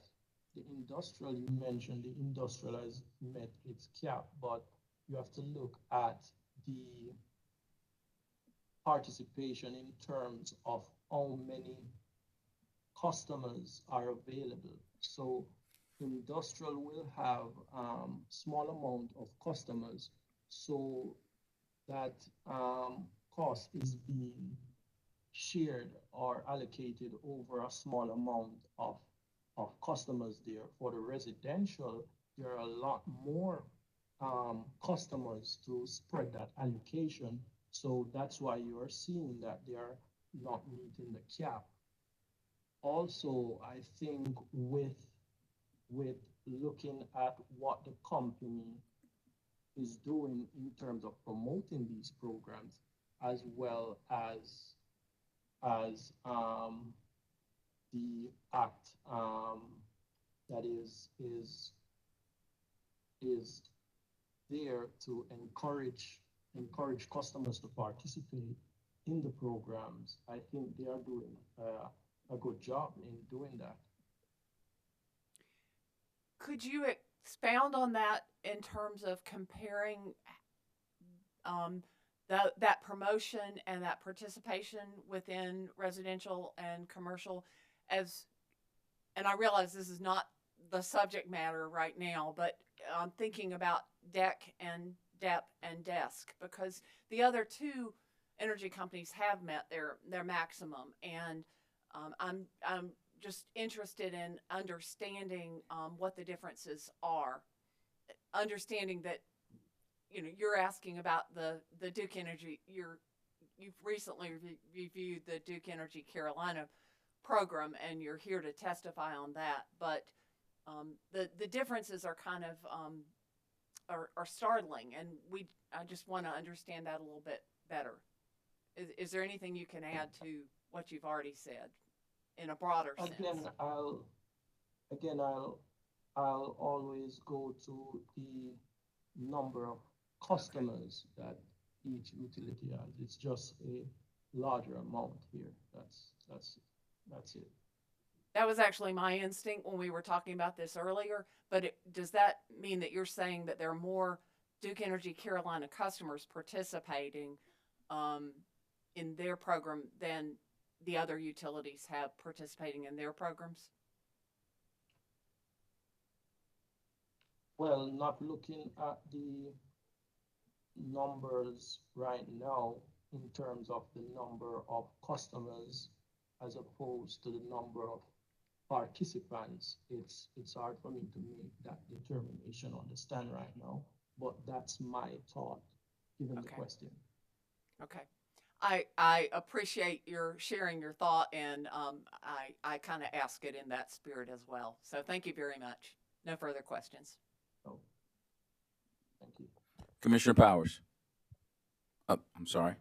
the industrial, you mentioned the industrial has met its cap, but you have to look at the participation in terms of how many customers are available. So industrial will have small amount of customers, so that cost is being shared or allocated over a small amount of customers there. For the residential, there are a lot more customers to spread that allocation. So that's why you are seeing that they are not meeting the cap. Also, I think with looking at what the company is doing in terms of promoting these programs, as well as the act that is there to encourage customers to participate in the programs. I think they are doing a good job in doing that. Could you expound on that in terms of comparing that promotion and that participation within residential and commercial and I realize this is not the subject matter right now, but I'm thinking about DEC and DEP and DESC, because the other two energy companies have met their maximum, and I'm just interested in understanding what the differences are. Understanding that, you're asking about the Duke Energy. You've recently reviewed the Duke Energy Carolina program, and you're here to testify on that. But the differences are kind of are startling, and I just want to understand that a little bit better. Is there anything you can add to what you've already said in a broader sense? I'll always go to the number of customers that each utility has. It's just a larger amount here. That's it. That was actually my instinct when we were talking about this earlier. But does that mean that you're saying that there are more Duke Energy Carolina customers participating in their program than the other utilities have participating in their programs? Well, not looking at the numbers right now in terms of the number of customers as opposed to the number of participants, it's hard for me to make that determination on the stand right now, but that's my thought given the Okay. question. Okay. I appreciate your sharing your thought, and I kind of ask it in that spirit as well. So thank you very much. No further questions. Oh, thank you. Commissioner Powers. Oh, I'm sorry.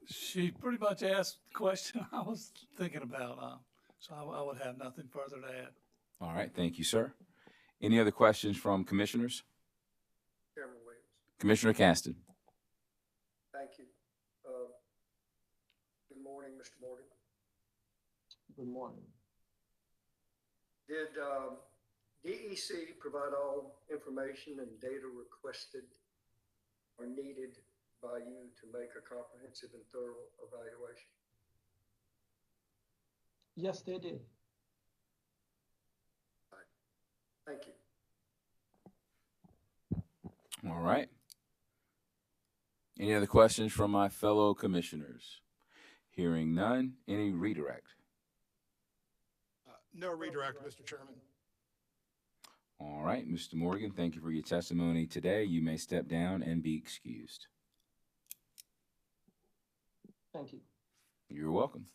She pretty much asked the question I was thinking about, so I would have nothing further to add. All right, thank you, sir. Any other questions from commissioners? Chairman Williams. Commissioner Caston. Thank you. Good morning, Mr. Morgan. Good morning. Did DEC provide all information and data requested or needed by you to make a comprehensive and thorough evaluation? Yes, they did. Thank you. All right. Any other questions from my fellow commissioners? Hearing none, any redirect? No redirect, Mr. Chairman. All right, Mr. Morgan, thank you for your testimony today. You may step down and be excused. Thank you. You're welcome.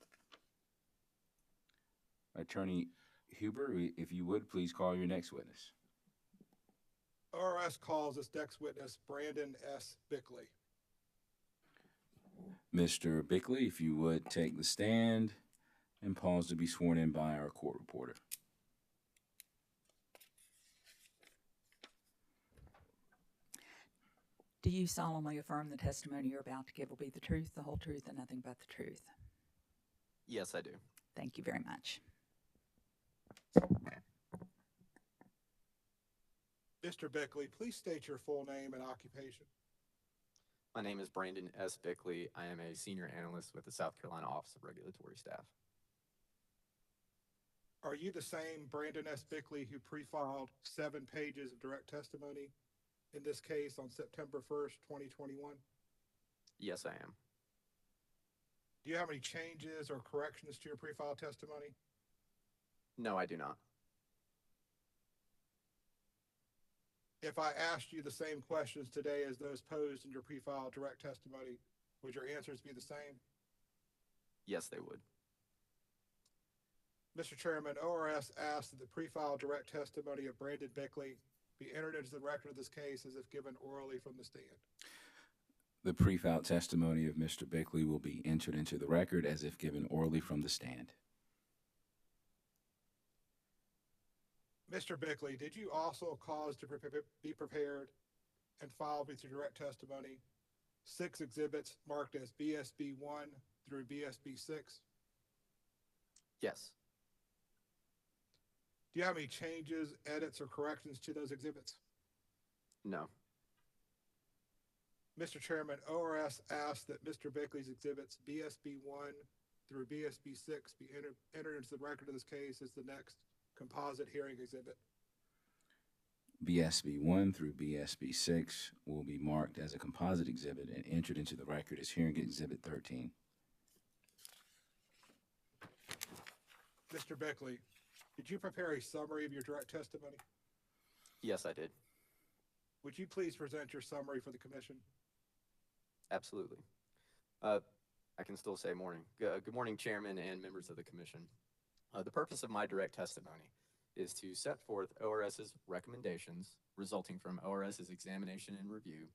Attorney Huber, if you would, please call your next witness. ORS calls this next witness Brandon S. Bickley. Mr. Bickley, if you would take the stand and pause to be sworn in by our court reporter. Do you solemnly affirm the testimony you're about to give will be the truth, the whole truth, and nothing but the truth? Yes, I do. Thank you very much. Mr. Bickley, please state your full name and occupation. My name is Brandon S. Bickley. I am a senior analyst with the South Carolina Office of Regulatory Staff. Are you the same Brandon S. Bickley who pre-filed 7 pages of direct testimony in this case on September 1st, 2021? Yes, I am. Do you have any changes or corrections to your pre-filed testimony? No, I do not. If I asked you the same questions today as those posed in your pre-filed direct testimony, would your answers be the same? Yes, they would. Mr. Chairman, ORS asks that the pre-filed direct testimony of Brandon Bickley be entered into the record of this case as if given orally from the stand. The pre-filed testimony of Mr. Bickley will be entered into the record as if given orally from the stand. Mr. Bickley, did you also cause to be prepared and filed with your direct testimony 6 exhibits marked as BSB 1 through BSB 6? Yes. Do you have any changes, edits, or corrections to those exhibits? No. Mr. Chairman, ORS asks that Mr. Bickley's exhibits BSB 1 through BSB 6 be entered into the record of this case as the next composite hearing exhibit. BSB 1 through BSB 6 will be marked as a composite exhibit and entered into the record as hearing exhibit 13. Mr. Bickley, did you prepare a summary of your direct testimony? Yes, I did. Would you please present your summary for the commission? Absolutely. I can still say morning. Good morning, Chairman and members of the Commission. The purpose of my direct testimony is to set forth ORS's recommendations resulting from ORS's examination and review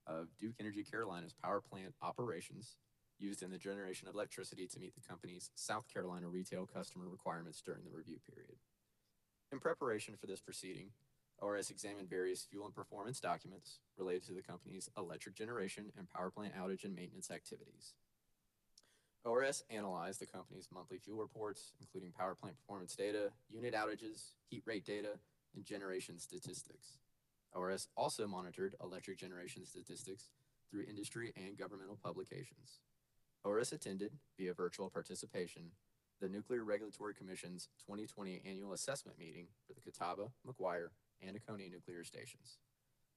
of Duke Energy Carolina's power plant operations used in the generation of electricity to meet the company's South Carolina retail customer requirements during the review period. In preparation for this proceeding, ORS examined various fuel and performance documents related to the company's electric generation and power plant outage and maintenance activities. ORS analyzed the company's monthly fuel reports, including power plant performance data, unit outages, heat rate data, and generation statistics. ORS also monitored electric generation statistics through industry and governmental publications. ORS attended, via virtual participation, the Nuclear Regulatory Commission's 2020 annual assessment meeting for the Catawba, McGuire, and Oconee nuclear stations.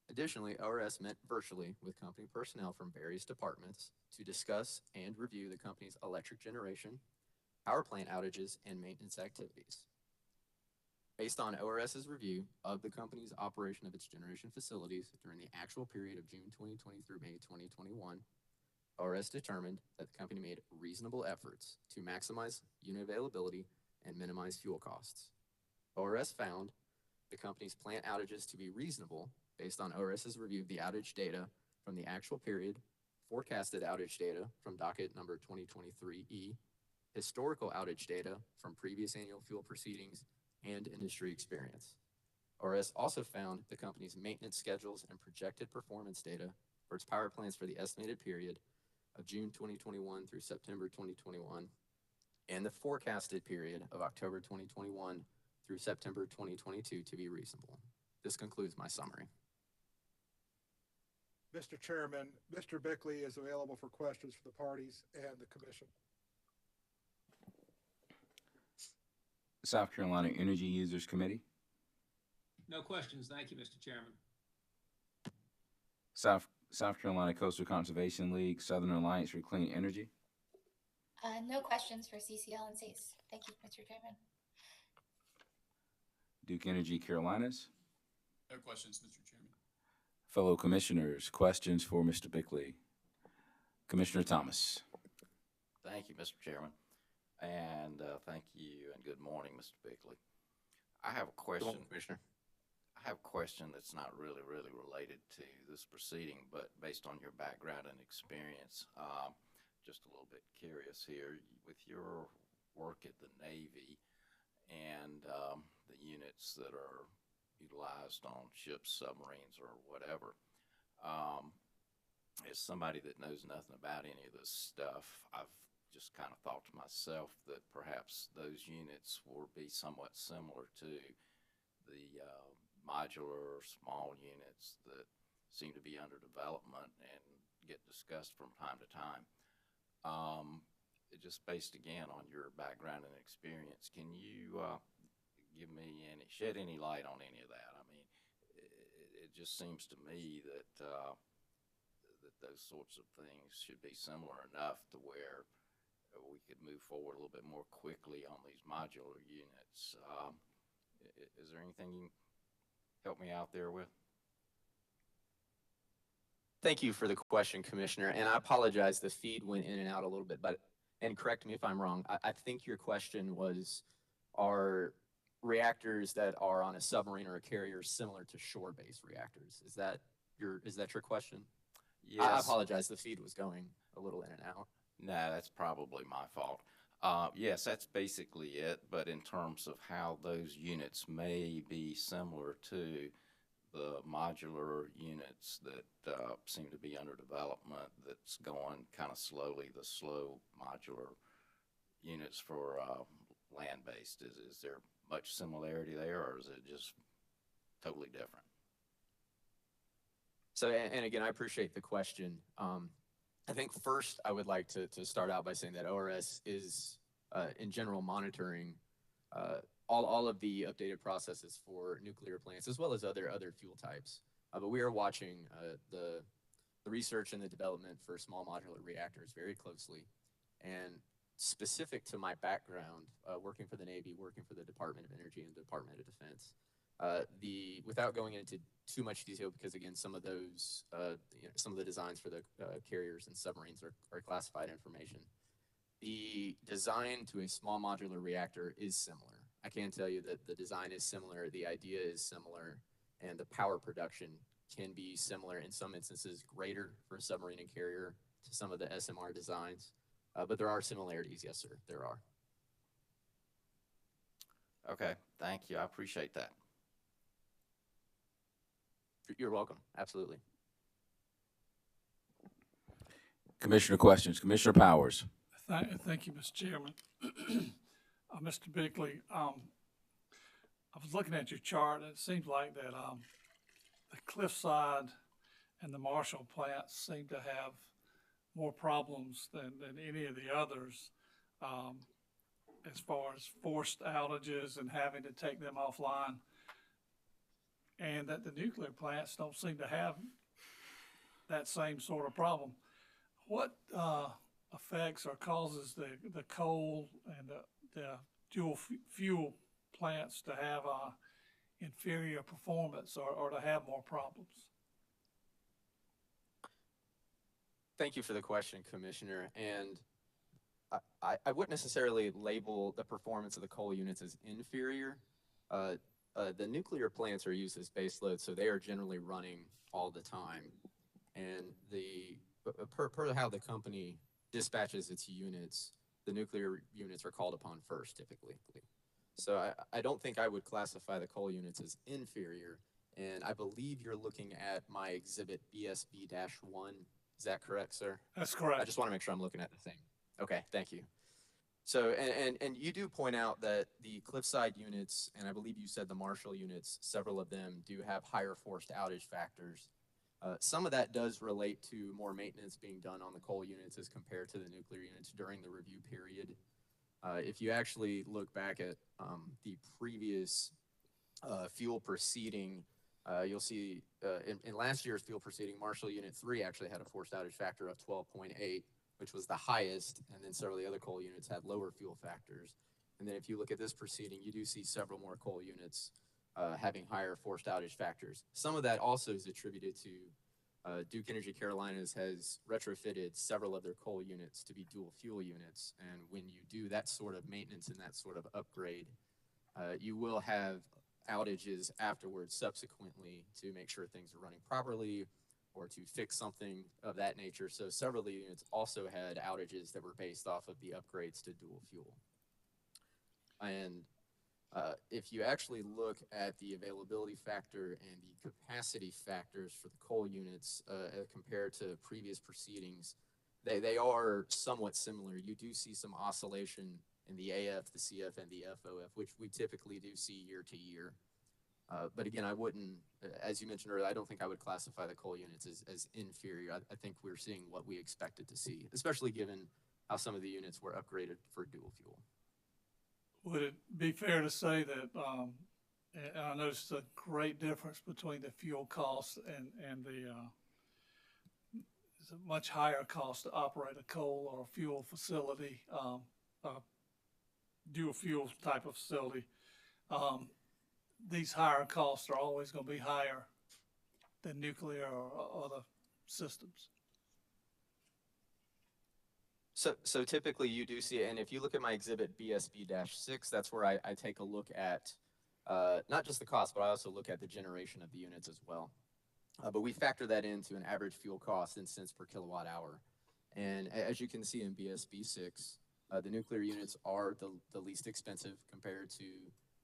Additionally, ORS met virtually with company personnel from various departments to discuss and review the company's electric generation, power plant outages, and maintenance activities. Based on ORS's review of the company's operation of its generation facilities during the actual period of June 2020 through May 2021, ORS determined that the company made reasonable efforts to maximize unit availability and minimize fuel costs. ORS found the company's plant outages to be reasonable based on ORS's review of the outage data from the actual period, forecasted outage data from docket number 2023E, historical outage data from previous annual fuel proceedings, and industry experience. ORS also found the company's maintenance schedules and projected performance data for its power plants for the estimated period of June 2021 through September 2021, and the forecasted period of October 2021 through September 2022 to be reasonable. This concludes my summary. Mr. Chairman, Mr. Bickley is available for questions for the parties and the commission. South Carolina Energy Users Committee. No questions. Thank you, Mr. Chairman. South Carolina Coastal Conservation League, Southern Alliance for Clean Energy. No questions for CCL and CASE. Thank you, Mr. Chairman. Duke Energy Carolinas. No questions, Mr. Chairman. Fellow commissioners, questions for Mr. Bickley. Commissioner Thomas. Thank you, Mr. Chairman. And thank you and good morning, Mr. Bickley. I have a question. Commissioner. I have a question that's not really related to this proceeding, but based on your background and experience, just a little bit curious here. With your work at the Navy and the units that are utilized on ships, submarines, or whatever, as somebody that knows nothing about any of this stuff, I've just kind of thought to myself that perhaps those units will be somewhat similar to the modular small units that seem to be under development and get discussed from time to time. Just based again on your background and experience, can you shed any light on any of that? I mean, it just seems to me that that those sorts of things should be similar enough to where we could move forward a little bit more quickly on these modular units. Is there anything you can help me out there with? Thank you for the question, Commissioner, and I apologize, the feed went in and out a little bit, and correct me if I'm wrong, I think your question was, are reactors that are on a submarine or a carrier similar to shore-based reactors? Is that your question? Yes. I apologize, the feed was going a little in and out. No, that's probably my fault. Yes, that's basically it, but in terms of how those units may be similar to the modular units that seem to be under development that's going kind of slowly, the slow modular units for land-based, is there much similarity there, or is it just totally different? So, and again, I appreciate the question. I think first I would like to start out by saying that ORS is, in general, monitoring all of the updated processes for nuclear plants as well as other fuel types. But we are watching the research and the development for small modular reactors very closely. And specific to my background, working for the Navy, working for the Department of Energy and the Department of Defense, without going into too much detail, because again, some of those, some of the designs for the carriers and submarines are classified information. The design to a small modular reactor is similar. I can tell you that the design is similar, the idea is similar, and the power production can be similar, in some instances greater for a submarine and carrier to some of the SMR designs. But there are similarities, yes, sir, there are. Okay, thank you. I appreciate that. You're welcome, absolutely. Commissioner questions. Commissioner Powers. Thank you, Mr. Chairman. Mr. Bickley, I was looking at your chart, and it seems like that the Cliffside and the Marshall plants seem to have more problems than any of the others as far as forced outages and having to take them offline, and that the nuclear plants don't seem to have that same sort of problem. What affects or causes the coal and the dual fuel plants to have inferior performance or to have more problems? Thank you for the question, Commissioner. And I wouldn't necessarily label the performance of the coal units as inferior. The nuclear plants are used as baseload, so they are generally running all the time. And per how the company dispatches its units, the nuclear units are called upon first, typically. So I don't think I would classify the coal units as inferior. And I believe you're looking at my exhibit BSB-1. Is that correct, sir? That's correct. I just want to make sure I'm looking at the thing. Okay, thank you. So, and you do point out that the Cliffside units, and I believe you said the Marshall units, several of them do have higher forced outage factors. Some of that does relate to more maintenance being done on the coal units as compared to the nuclear units during the review period. If you actually look back at the previous fuel proceeding, you'll see in last year's fuel proceeding, Marshall Unit 3 actually had a forced outage factor of 12.8, which was the highest, and then several of the other coal units had lower fuel factors. And then if you look at this proceeding, you do see several more coal units having higher forced outage factors. Some of that also is attributed to Duke Energy Carolinas has retrofitted several of their coal units to be dual fuel units. And when you do that sort of maintenance and that sort of upgrade, you will have outages afterwards subsequently to make sure things are running properly or to fix something of that nature. So several of the units also had outages that were based off of the upgrades to dual fuel. And if you actually look at the availability factor and the capacity factors for the coal units compared to previous proceedings, they are somewhat similar. You do see some oscillation in the AF, the CF, and the FOF, which we typically do see year to year. But again, I wouldn't, as you mentioned earlier, I don't think I would classify the coal units as inferior. I think we're seeing what we expected to see, especially given how some of the units were upgraded for dual fuel. Would it be fair to say that, and I noticed a great difference between the fuel costs and it's a much higher cost to operate a coal or a fuel facility, dual fuel type of facility. These higher costs are always going to be higher than nuclear or other systems. So typically you do see it, and if you look at my exhibit BSB-6, that's where I take a look at not just the cost, but I also look at the generation of the units as well. But we factor that into an average fuel cost in cents per kilowatt hour. And as you can see in BSB-6, the nuclear units are the least expensive compared to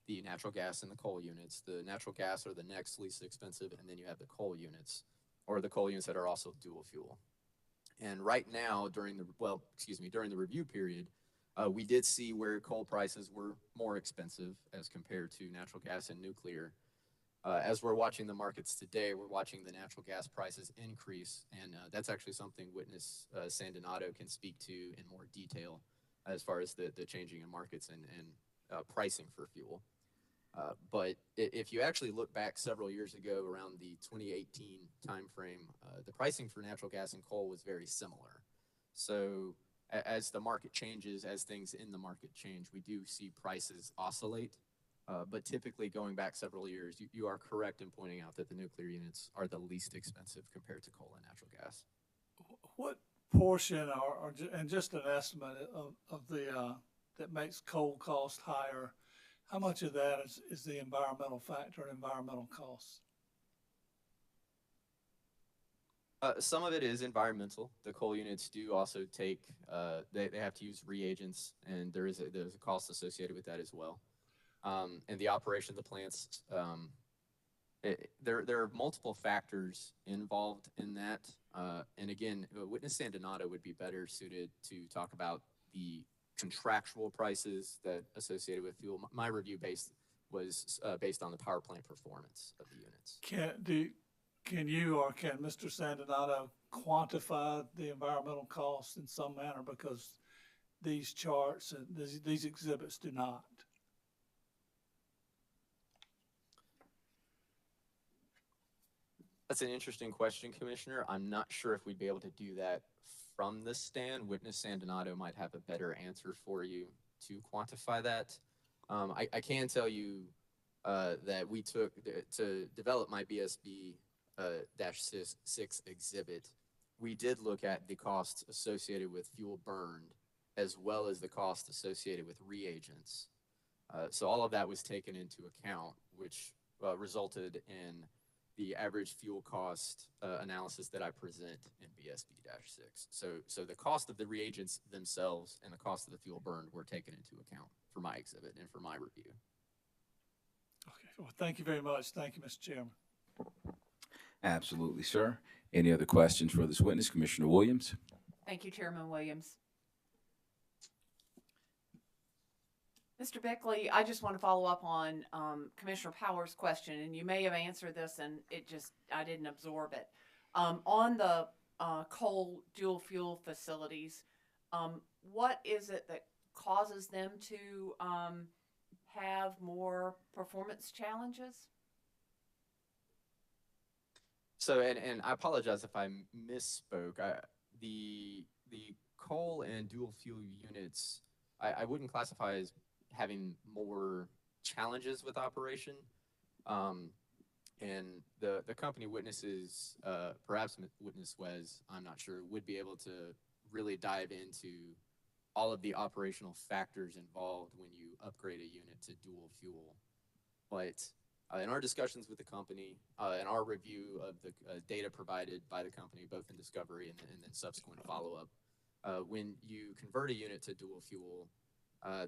the natural gas and the coal units. The natural gas are the next least expensive, and then you have the coal units, or the coal units that are also dual fuel. And right now, during the review period, we did see where coal prices were more expensive as compared to natural gas and nuclear. As we're watching the markets today, we're watching the natural gas prices increase, and that's actually something Witness San Donato can speak to in more detail as far as the changing in markets and pricing for fuel. But if you actually look back several years ago around the 2018 timeframe, the pricing for natural gas and coal was very similar. So as the market changes, as things in the market change, we do see prices oscillate. But typically going back several years, you are correct in pointing out that the nuclear units are the least expensive compared to coal and natural gas. What portion and just an estimate of the that makes coal cost higher, how much of that is the environmental factor and environmental costs? Some of it is environmental. The coal units do also take, they have to use reagents, and there's a cost associated with that as well. And the operation of the plants, there are multiple factors involved in that. And again, Witness San Donato would be better suited to talk about the contractual prices that associated with fuel. My review was based on the power plant performance of the units. Can you or can Mr. San Donato quantify the environmental costs in some manner, because these charts and these exhibits do not? That's an interesting question, Commissioner. I'm not sure if we'd be able to do that from the stand. Witness San Donato might have a better answer for you to quantify that. I can tell you that we took to develop my BSB dash 6 exhibit. We did look at the costs associated with fuel burned as well as the cost associated with reagents. So all of that was taken into account, which resulted in the average fuel cost analysis that I present in BSB-6. So the cost of the reagents themselves and the cost of the fuel burned were taken into account for my exhibit and for my review. Okay, well, thank you very much. Thank you, Mr. Chairman. Absolutely, sir. Any other questions for this witness? Commissioner Williams? Thank you, Chairman Williams. Mr. Bickley, I just want to follow up on Commissioner Power's question, and you may have answered this and I didn't absorb it. On the coal dual fuel facilities, what is it that causes them to have more performance challenges? So, and I apologize if I misspoke. The coal and dual fuel units, I wouldn't classify as having more challenges with operation. And the company witnesses, perhaps witness Wes, I'm not sure, would be able to really dive into all of the operational factors involved when you upgrade a unit to dual fuel. But in our discussions with the company, in our review of the data provided by the company, both in discovery and then subsequent follow-up, when you convert a unit to dual fuel,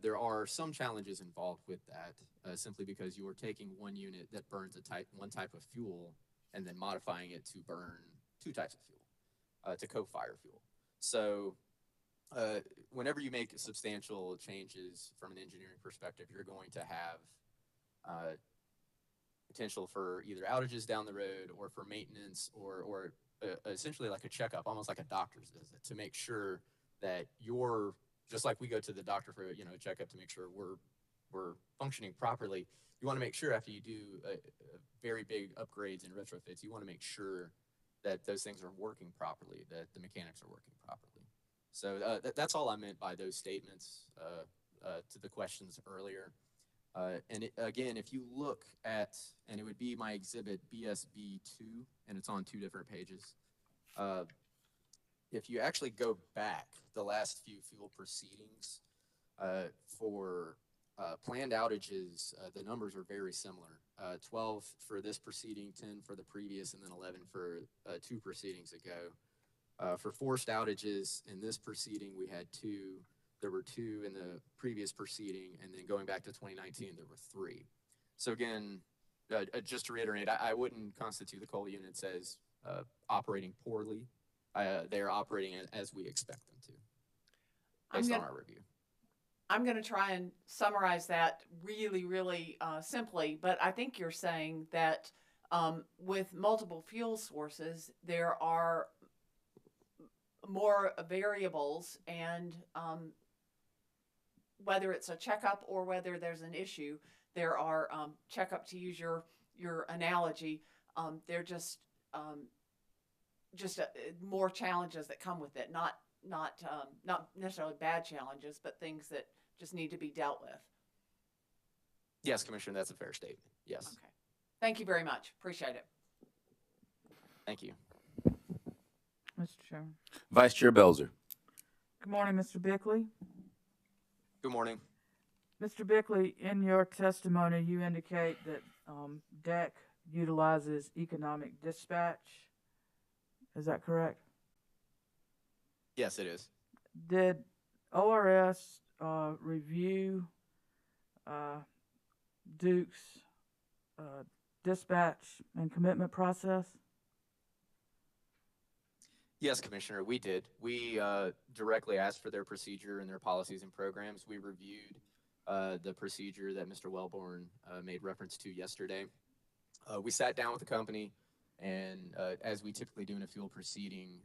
there are some challenges involved with that, simply because you are taking one unit that burns one type of fuel and then modifying it to burn two types of fuel, to co-fire fuel. So whenever you make substantial changes from an engineering perspective, you're going to have potential for either outages down the road or for maintenance or essentially like a checkup, almost like a doctor's visit, to make sure that you're, just like we go to the doctor for a checkup to make sure we're functioning properly. You want to make sure after you do very big upgrades and retrofits, you want to make sure that those things are working properly, that the mechanics are working properly. So that's all I meant by those statements to the questions earlier. And again, if you look at, and it would be my exhibit BSB2, and it's on 2 different pages. If you actually go back the last few fuel proceedings for planned outages, the numbers are very similar. 12 for this proceeding, 10 for the previous, and then 11 for 2 proceedings ago. For forced outages in this proceeding, we had 2. There were 2 in the previous proceeding, and then going back to 2019, there were 3. So again, just to reiterate, I wouldn't constitute the coal units as operating poorly. They're operating as we expect them to, based on our review. I'm going to try and summarize that really, really simply, but I think you're saying that with multiple fuel sources, there are more variables, and whether it's a checkup or whether there's an issue, there are checkup, to use your analogy, they're just more challenges that come with it, not necessarily bad challenges, but things that just need to be dealt with. Yes, Commissioner, that's a fair statement. Yes. Okay. Thank you very much. Appreciate it. Thank you. Mr. Chairman. Vice Chair Belzer. Good morning, Mr. Bickley. Good morning. Mr. Bickley, in your testimony, you indicate that DEC utilizes economic dispatch. Is that correct? Yes, it is. Did ORS review Duke's dispatch and commitment process? Yes, Commissioner, we did. We directly asked for their procedure and their policies and programs. We reviewed the procedure that Mr. Wellborn made reference to yesterday. We sat down with the company, and as we typically do in a fuel proceeding,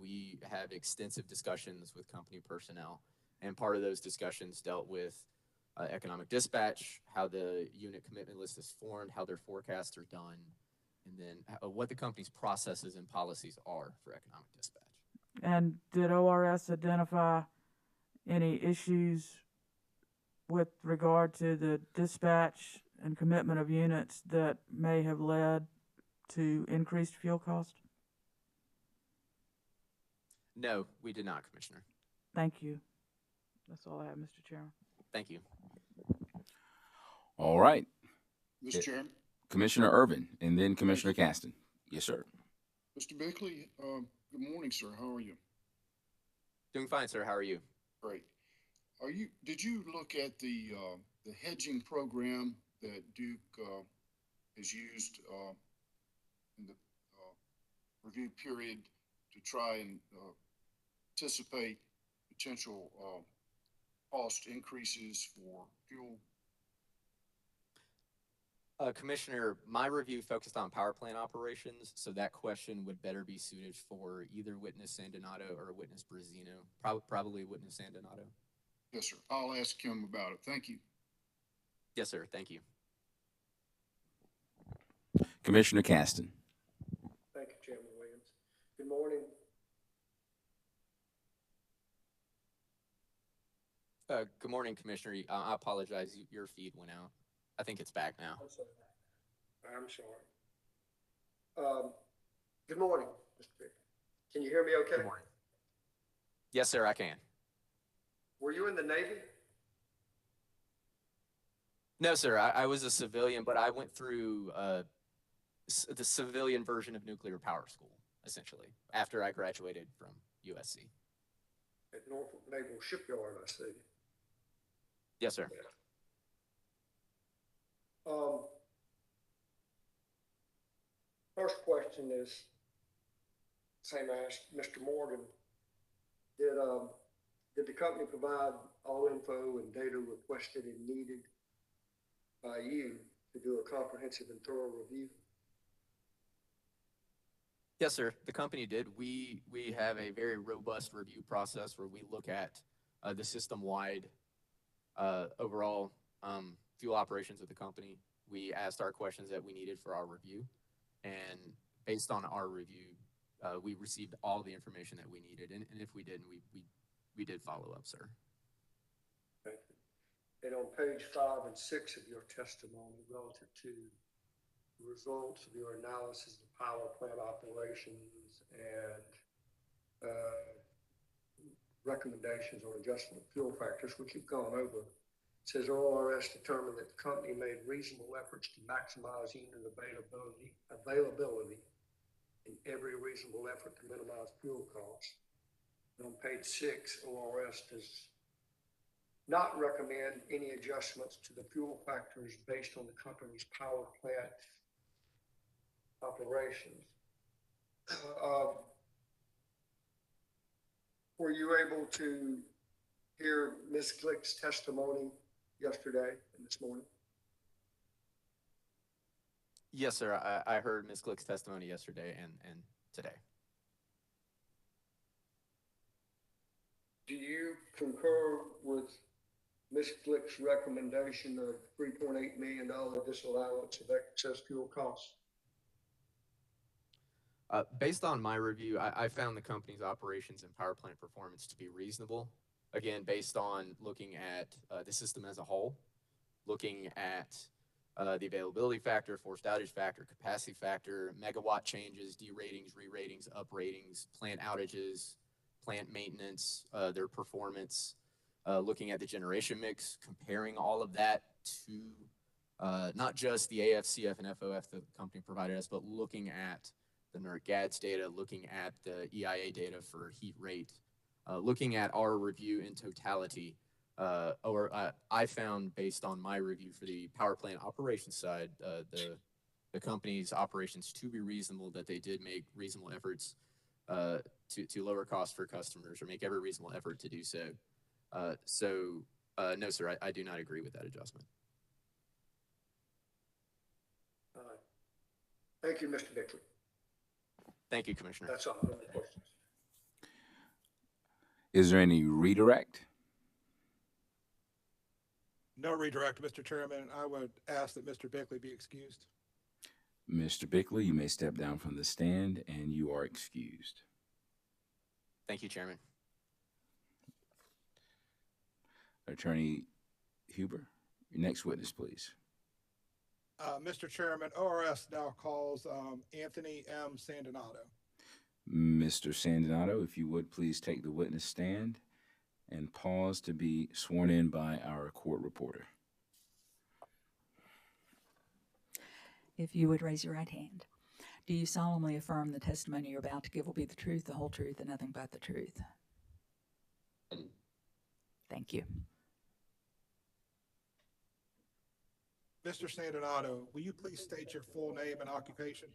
we have extensive discussions with company personnel. And part of those discussions dealt with economic dispatch, how the unit commitment list is formed, how their forecasts are done, and then what the company's processes and policies are for economic dispatch. And did ORS identify any issues with regard to the dispatch and commitment of units that may have led to increased fuel cost? No, we did not, Commissioner. Thank you. That's all I have, Mr. Chairman. Thank you. All right. Mr. Chairman. Commissioner Irvin, and then Commissioner Caston. Yes, sir. Mr. Bickley, good morning, sir. How are you? Doing fine, sir. How are you? Great. Did you look at the hedging program that Duke has used in the review period to try and anticipate potential cost increases for fuel? Commissioner, my review focused on power plant operations, so that question would better be suited for either witness Sandonato or witness Brazino. Probably witness Sandonato. Yes, sir. I'll ask him about it. Thank you. Yes, sir. Thank you. Commissioner Caston. Thank you, Chairman Williams. Good morning. Good morning, Commissioner. I apologize. Your feed went out. I think it's back now. I'm sorry. Good morning, Mr. Bickley. Can you hear me okay? Good morning. Yes, sir, I can. Were you in the Navy? No, sir. I was a civilian, but I went through the civilian version of nuclear power school, essentially, after I graduated from USC. At Norfolk Naval Shipyard, I see. Yes, sir. First question is, same I asked Mr. Morgan, did the company provide all info and data requested and needed by you to do a comprehensive and thorough review? Yes, sir. The company did. We have a very robust review process where we look at the system-wide overall fuel operations of the company. We asked our questions that we needed for our review, and based on our review, we received all the information that we needed. And if we didn't, we did follow up, sir. Thank you. And on page 5 and 6 of your testimony relative to the results of your analysis of power plant operations and recommendations on adjustment of fuel factors, which you've gone over, it says ORS determined that the company made reasonable efforts to maximize unit availability in every reasonable effort to minimize fuel costs. And on page 6, ORS does not recommend any adjustments to the fuel factors based on the company's power plant operations. Were you able to hear Ms. Glick's testimony yesterday and this morning? Yes, sir. I heard Ms. Glick's testimony yesterday and today. Do you concur with Ms. Glick's recommendation of $3.8 million disallowance of excess fuel costs? Based on my review, I found the company's operations and power plant performance to be reasonable. Again, based on looking at the system as a whole, looking at the availability factor, forced outage factor, capacity factor, megawatt changes, deratings, re-ratings, up-ratings, plant outages, plant maintenance, their performance, looking at the generation mix, comparing all of that to not just the AFCF and FOF that the company provided us, but looking at the NERC-GADS data, looking at the EIA data for heat rate, looking at our review in totality, I found, based on my review for the power plant operations side, the company's operations to be reasonable, that they did make reasonable efforts to lower costs for customers or make every reasonable effort to do so. No, sir, I do not agree with that adjustment. All right. Thank you, Mr. Bickley. Thank you, Commissioner. That's all. No more questions. Is there any redirect? No redirect, Mr. Chairman. I would ask that Mr. Bickley be excused. Mr. Bickley, you may step down from the stand and you are excused. Thank you, Chairman. Attorney Huber. Your next witness, please. Mr. Chairman, ORS now calls Anthony M. Sandinato. Mr. Sandinato, if you would please take the witness stand and pause to be sworn in by our court reporter. If you would raise your right hand. Do you solemnly affirm the testimony you're about to give will be the truth, the whole truth, and nothing but the truth? Thank you. Mr. Sandinato, will you please state your full name and occupation?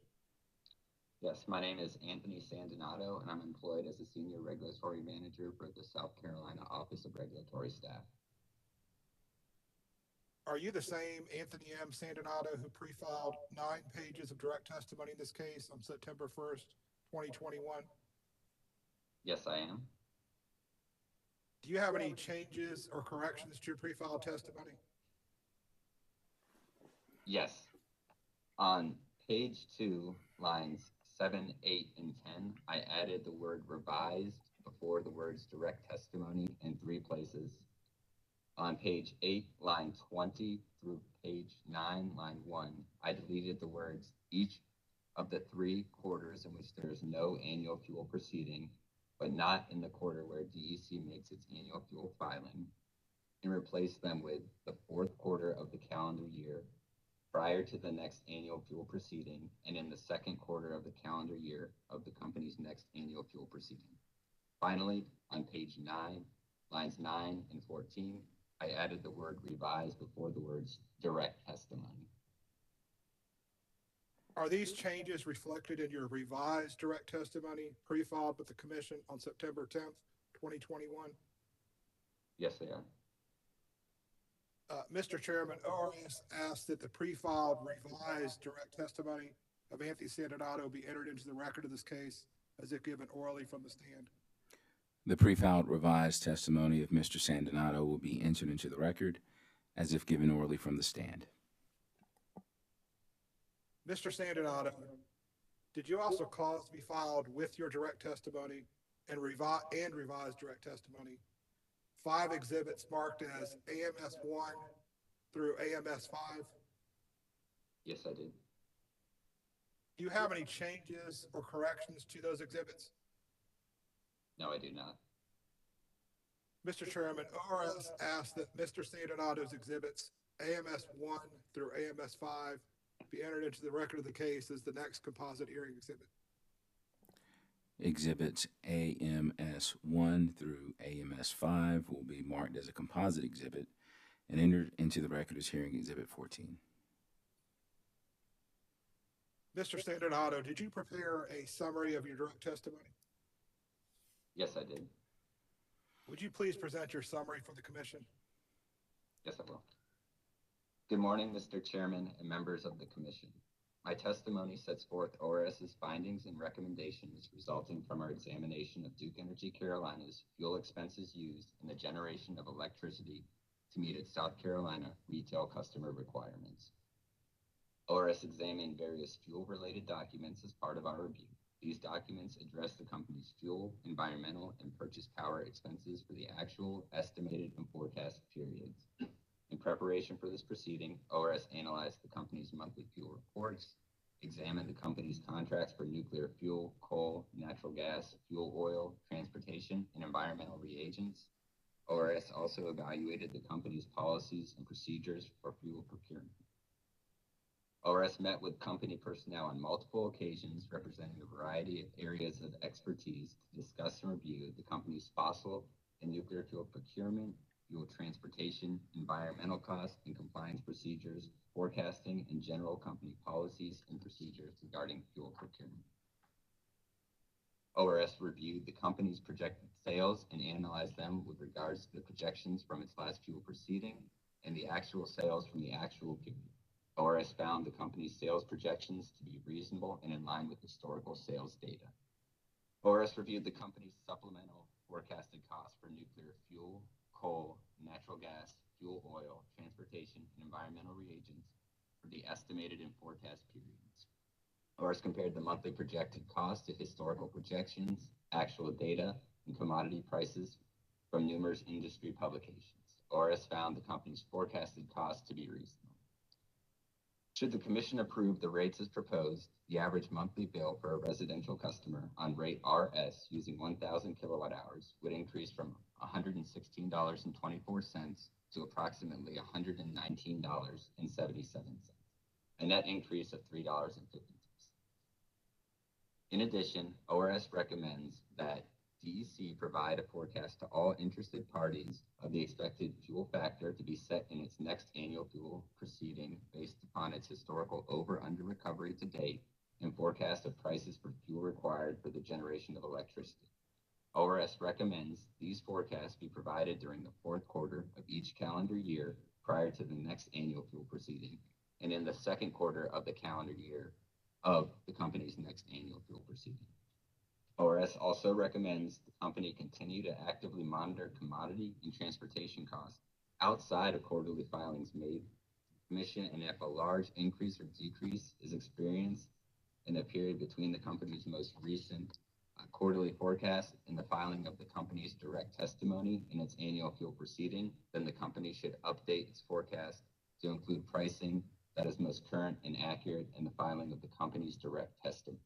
Yes, my name is Anthony Sandinato, and I'm employed as a Senior Regulatory Manager for the South Carolina Office of Regulatory Staff. Are you the same Anthony M. Sandinato who pre-filed 9 pages of direct testimony in this case on September 1st, 2021? Yes, I am. Do you have any changes or corrections to your pre-filed testimony? Yes. On page 2, lines 7, 8, and 10, I added the word revised before the words direct testimony in 3 places. On page 8, line 20 through page 9, line 1, I deleted the words each of the 3 quarters in which there is no annual fuel proceeding, but not in the quarter where DEC makes its annual fuel filing, and replaced them with the 4th quarter of the calendar year prior to the next annual fuel proceeding and in the 2nd quarter of the calendar year of the company's next annual fuel proceeding. Finally, on page 9, lines 9 and 14, I added the word revised before the words direct testimony. Are these changes reflected in your revised direct testimony pre-filed with the Commission on September 10th, 2021? Yes, they are. Mr. Chairman, ORS asked that the pre-filed revised direct testimony of Anthony Sandinato be entered into the record of this case as if given orally from the stand. The pre-filed revised testimony of Mr. Sandinato will be entered into the record as if given orally from the stand. Mr. Sandinato, did you also cause to be filed with your direct testimony and revised direct testimony 5 exhibits marked as AMS 1 through AMS 5? Yes, I did. Do you have any changes or corrections to those exhibits? No, I do not. Mr. Chairman, ORS asked that Mr. Sandinato's exhibits AMS 1 through AMS 5 be entered into the record of the case as the next composite hearing exhibit. Exhibits AMS 1 through AMS 5 will be marked as a composite exhibit and entered into the record as hearing exhibit 14. Mr. Sandinato, did you prepare a summary of your direct testimony? Yes, I did. Would you please present your summary for the Commission? Yes, I will. Good morning, Mr. Chairman and members of the Commission. My testimony sets forth ORS's findings and recommendations resulting from our examination of Duke Energy Carolina's fuel expenses used in the generation of electricity to meet its South Carolina retail customer requirements. ORS examined various fuel-related documents as part of our review. These documents address the company's fuel, environmental, and purchase power expenses for the actual, estimated, and forecast periods. In preparation for this proceeding, ORS analyzed the company's monthly fuel reports, examined the company's contracts for nuclear fuel, coal, natural gas, fuel oil, transportation, and environmental reagents. ORS also evaluated the company's policies and procedures for fuel procurement. ORS met with company personnel on multiple occasions representing a variety of areas of expertise to discuss and review the company's fossil and nuclear fuel procurement, fuel transportation, environmental costs and compliance procedures, forecasting, and general company policies and procedures regarding fuel procurement. ORS reviewed the company's projected sales and analyzed them with regards to the projections from its last fuel proceeding and the actual sales from the actual period. ORS found the company's sales projections to be reasonable and in line with historical sales data. ORS reviewed the company's supplemental forecasted costs for nuclear fuel, coal, natural gas, fuel oil, transportation, and environmental reagents for the estimated and forecast periods. ORS compared the monthly projected cost to historical projections, actual data, and commodity prices from numerous industry publications. ORS found the company's forecasted cost to be reasonable. Should the Commission approve the rates as proposed, the average monthly bill for a residential customer on rate RS using 1,000 kilowatt hours would increase from $116.24 to approximately $119.77, a net increase of $3.50. In addition, ORS recommends that DEC provide a forecast to all interested parties of the expected fuel factor to be set in its next annual fuel proceeding based upon its historical over-under recovery to date and forecast of prices for fuel required for the generation of electricity. ORS recommends these forecasts be provided during the fourth quarter of each calendar year prior to the next annual fuel proceeding and in the second quarter of the calendar year of the company's next annual fuel proceeding. ORS also recommends the company continue to actively monitor commodity and transportation costs outside of quarterly filings made to the Commission, and if a large increase or decrease is experienced in the period between the company's most recent quarterly forecast and the filing of the company's direct testimony in its annual fuel proceeding, then the company should update its forecast to include pricing that is most current and accurate in the filing of the company's direct testimony.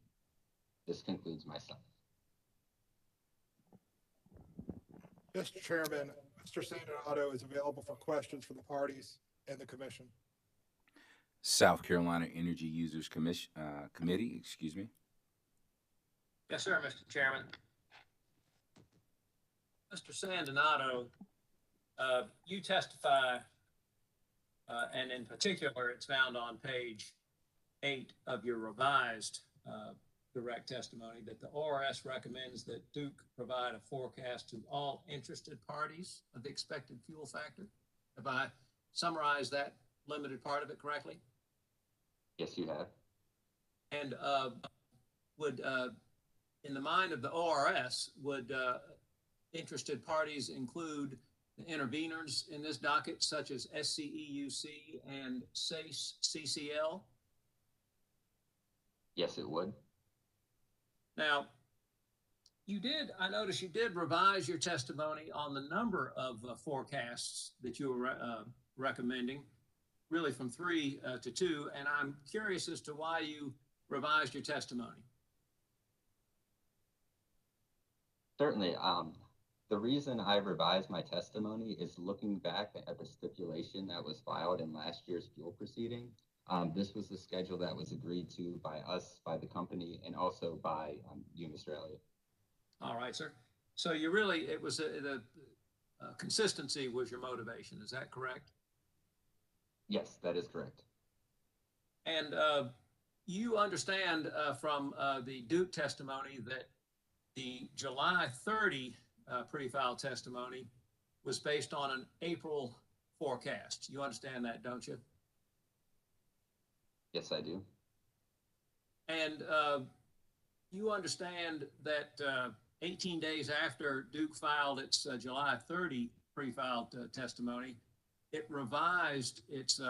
This concludes my summary. Mr. Chairman, Mr. Sandonato is available for questions from the parties and the Commission. South Carolina Energy Users Committee, excuse me. Yes, sir, Mr. Chairman. Mr. Sandonato, you testify, and in particular, it's found on page 8 of your revised direct testimony, that the ORS recommends that Duke provide a forecast to all interested parties of the expected fuel factor. Have I summarized that limited part of it correctly? Yes, you have. And would, in the mind of the ORS, would interested parties include the interveners in this docket, such as SCEUC and SACE CCL? Yes, it would. Now, I noticed you did revise your testimony on the number of forecasts that you were recommending, really from 3 to 2, and I'm curious as to why you revised your testimony. Certainly. The reason I revised my testimony is looking back at the stipulation that was filed in last year's fuel proceeding. This was the schedule that was agreed to by us, by the company, and also by you, Mr. Elliott. All right, sir. So you really, it was the consistency was your motivation. Is that correct? Yes, that is correct. And you understand from the Duke testimony that the July 30 pre-file testimony was based on an April forecast. You understand that, don't you? Yes, I do. And you understand that 18 days after Duke filed its July 30 pre-filed testimony, it revised its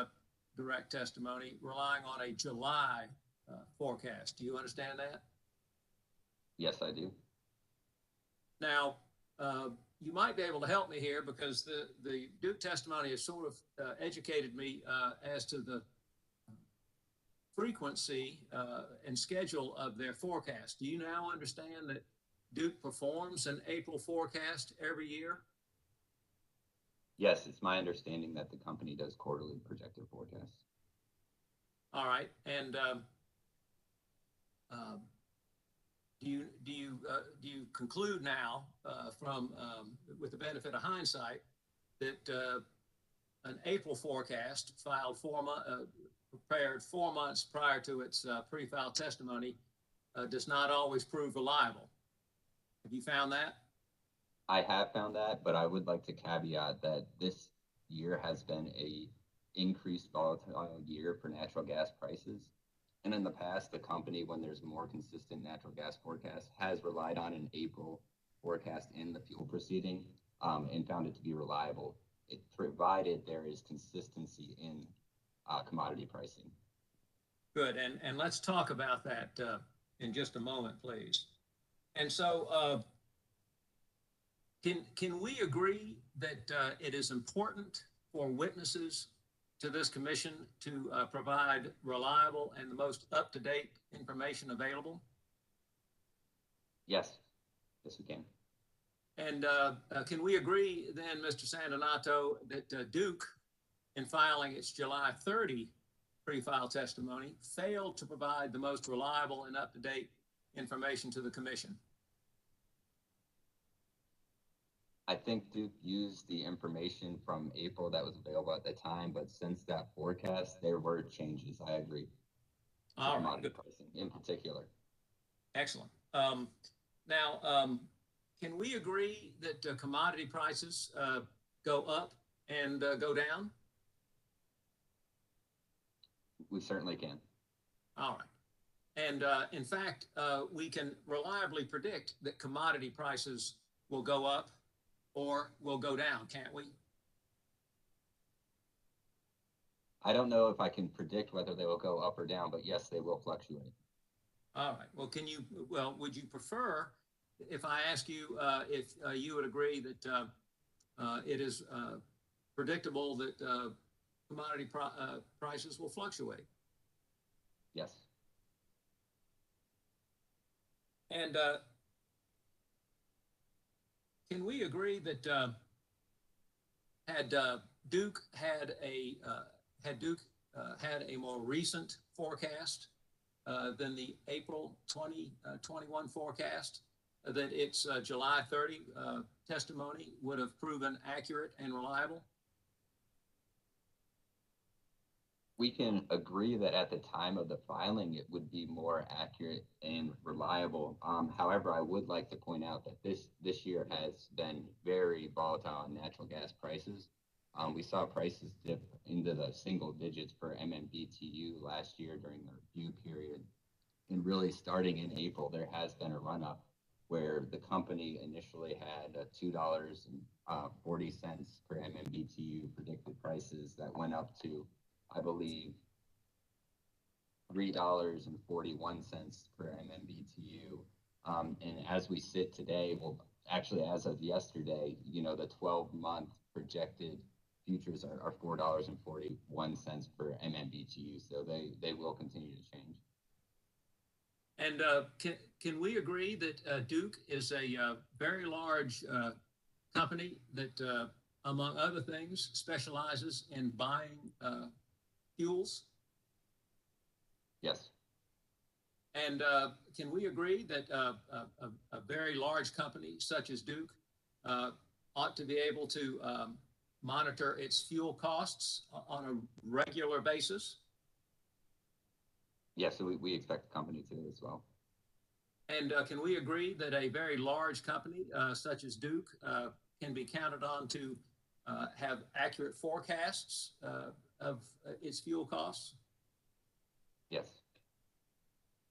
direct testimony relying on a July forecast. Do you understand that? Yes, I do. Now, you might be able to help me here because the Duke testimony has sort of educated me as to the frequency and schedule of their forecast. Do you now understand that Duke performs an April forecast every year? Yes, it's my understanding that the company does quarterly projected forecasts. All right, and do you conclude now, from with the benefit of hindsight, that an April forecast filed prepared 4 months prior to its pre-filed testimony does not always prove reliable? Have you found that? I have found that, but I would like to caveat that this year has been a increased volatile year for natural gas prices. And in the past, the company, when there's more consistent natural gas forecast, has relied on an April forecast in the fuel proceeding and found it to be reliable, provided there is consistency in commodity pricing. Good, and let's talk about that in just a moment, please. And so, Can we agree that it is important for witnesses to this commission to provide reliable and the most up-to-date information available? Yes, yes, we can. And can we agree then, Mr. Sandinato, that Duke, in filing its July 30 pre-file testimony, failed to provide the most reliable and up-to-date information to the commission? I think Duke used the information from April that was available at the time, but since that forecast, there were changes. I agree. All right. Commodity pricing in particular. Excellent. Now, can we agree that commodity prices go up and go down? We certainly can. All right. And in fact, we can reliably predict that commodity prices will go up or will go down, can't we? I don't know if I can predict whether they will go up or down, but yes, they will fluctuate. All right. Well, would you prefer, if I ask you if you would agree that it is predictable that commodity prices will fluctuate? Yes. And can we agree that had Duke had a more recent forecast than the April 2021 forecast, that its July 30 testimony would have proven accurate and reliable? We can agree that at the time of the filing, it would be more accurate and reliable. However, I would like to point out that this year has been very volatile in natural gas prices. We saw prices dip into the single digits for MMBTU last year during the review period. And really starting in April, there has been a run up where the company initially had $2.40 per MMBTU predicted prices that went up to, I believe, $3.41 per MMBTU. And as we sit today, well, actually, as of yesterday, the 12-month projected futures are $4.41 per MMBTU. So they will continue to change. And can we agree that Duke is a very large company that, among other things, specializes in buying fuels? Yes. And can we agree that a very large company such as Duke ought to be able to monitor its fuel costs on a regular basis? Yes, so we expect the company to as well. And can we agree that a very large company such as Duke can be counted on to have accurate forecasts of its fuel costs? Yes.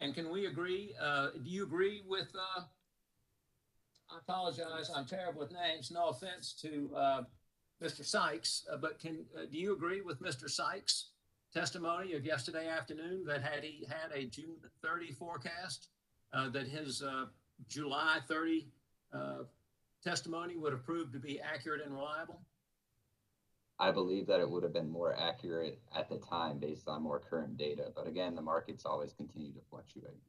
And can we agree, do you agree with, I apologize, I'm terrible with names, no offense to Mr. Sykes, but do you agree with Mr. Sykes' testimony of yesterday afternoon that had he had a June 30 forecast, that his July 30 testimony would have proved to be accurate and reliable? I believe that it would have been more accurate at the time based on more current data. But again, the markets always continue to fluctuate.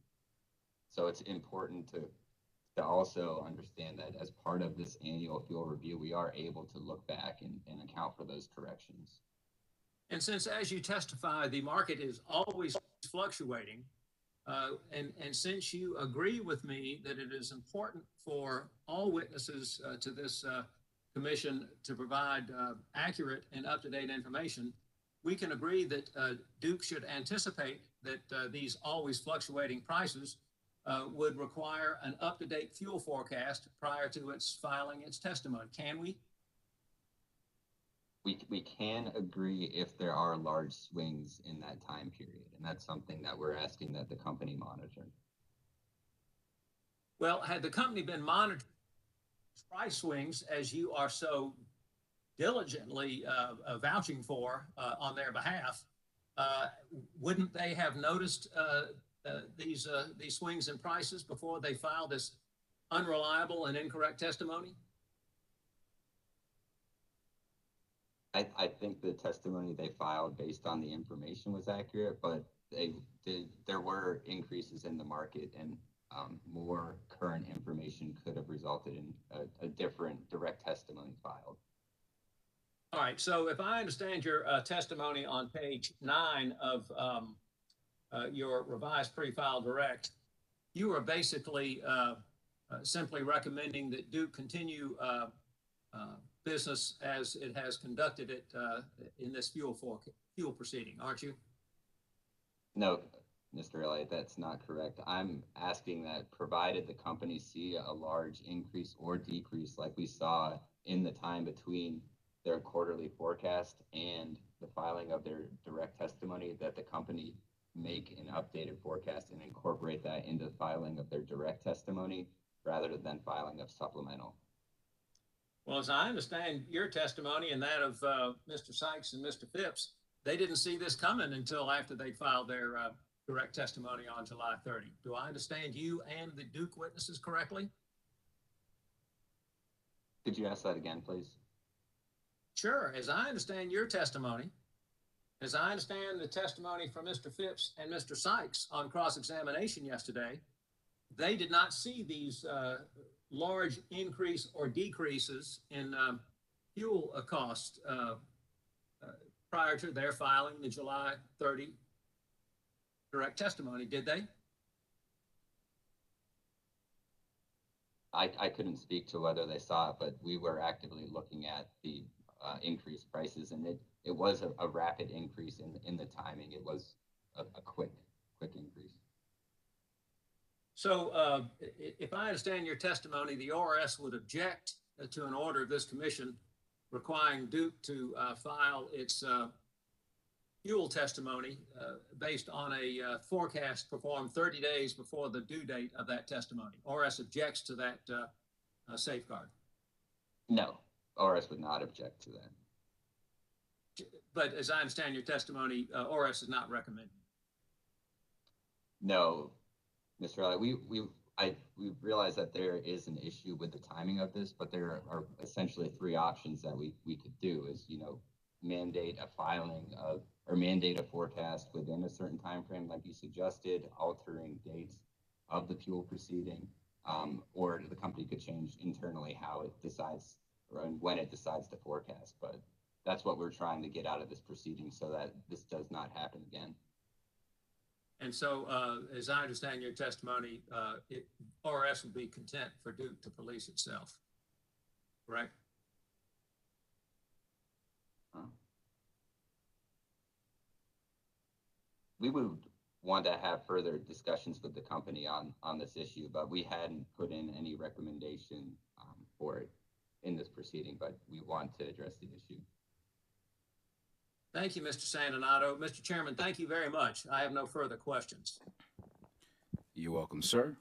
So it's important to also understand that as part of this annual fuel review, we are able to look back and account for those corrections. And since, as you testify, the market is always fluctuating, and since you agree with me that it is important for all witnesses to this commission to provide accurate and up-to-date information, we can agree that Duke should anticipate that these always fluctuating prices would require an up-to-date fuel forecast prior to its filing its testimony. Can we? We can agree if there are large swings in that time period, and that's something that we're asking that the company monitor. Well, had the company been monitoring price swings as you are so diligently vouching for on their behalf, wouldn't they have noticed these swings in prices before they filed this unreliable and incorrect testimony? I think the testimony they filed based on the information was accurate, but there were increases in the market, and more current information could have resulted in a different direct testimony filed. All right, so if I understand your testimony on page 9 of your revised pre-file direct, you are basically simply recommending that Duke continue business as it has conducted it in this fuel proceeding, aren't you? No, Mr. Elliott, that's not correct. I'm asking that provided the company see a large increase or decrease like we saw in the time between their quarterly forecast and the filing of their direct testimony, that the company make an updated forecast and incorporate that into the filing of their direct testimony rather than filing of supplemental. Well, as I understand your testimony and that of Mr. Sykes and Mr. Phipps, they didn't see this coming until after they filed their direct testimony on July 30. Do I understand you and the Duke witnesses correctly? Could you ask that again, please? Sure. As I understand your testimony, as I understand the testimony from Mr. Phipps and Mr. Sykes on cross-examination yesterday, they did not see these large increase or decreases in fuel cost prior to their filing the July 30 direct testimony, did they? I couldn't speak to whether they saw it, but we were actively looking at the increased prices, and it was a rapid increase in the timing. It was a quick increase. So if I understand your testimony, the ORS would object to an order of this commission requiring Duke to file its fuel testimony based on a forecast performed 30 days before the due date of that testimony. ORS objects to that safeguard. No, ORS would not object to that. But as I understand your testimony, ORS is not recommending. No, Mr. Elliott, we realize that there is an issue with the timing of this, but there are essentially three options that we could do is, mandate a filing of, or mandate a forecast within a certain time frame, like you suggested, altering dates of the fuel proceeding, or the company could change internally how it decides or when it decides to forecast. But that's what we're trying to get out of this proceeding so that this does not happen again. And so, as I understand your testimony, ORS would be content for Duke to police itself, correct? We would want to have further discussions with the company on this issue, but we hadn't put in any recommendation for it in this proceeding, but we want to address the issue. Thank you, Mr. Santanato. Mr. Chairman, thank you very much. I have no further questions. You're welcome, sir.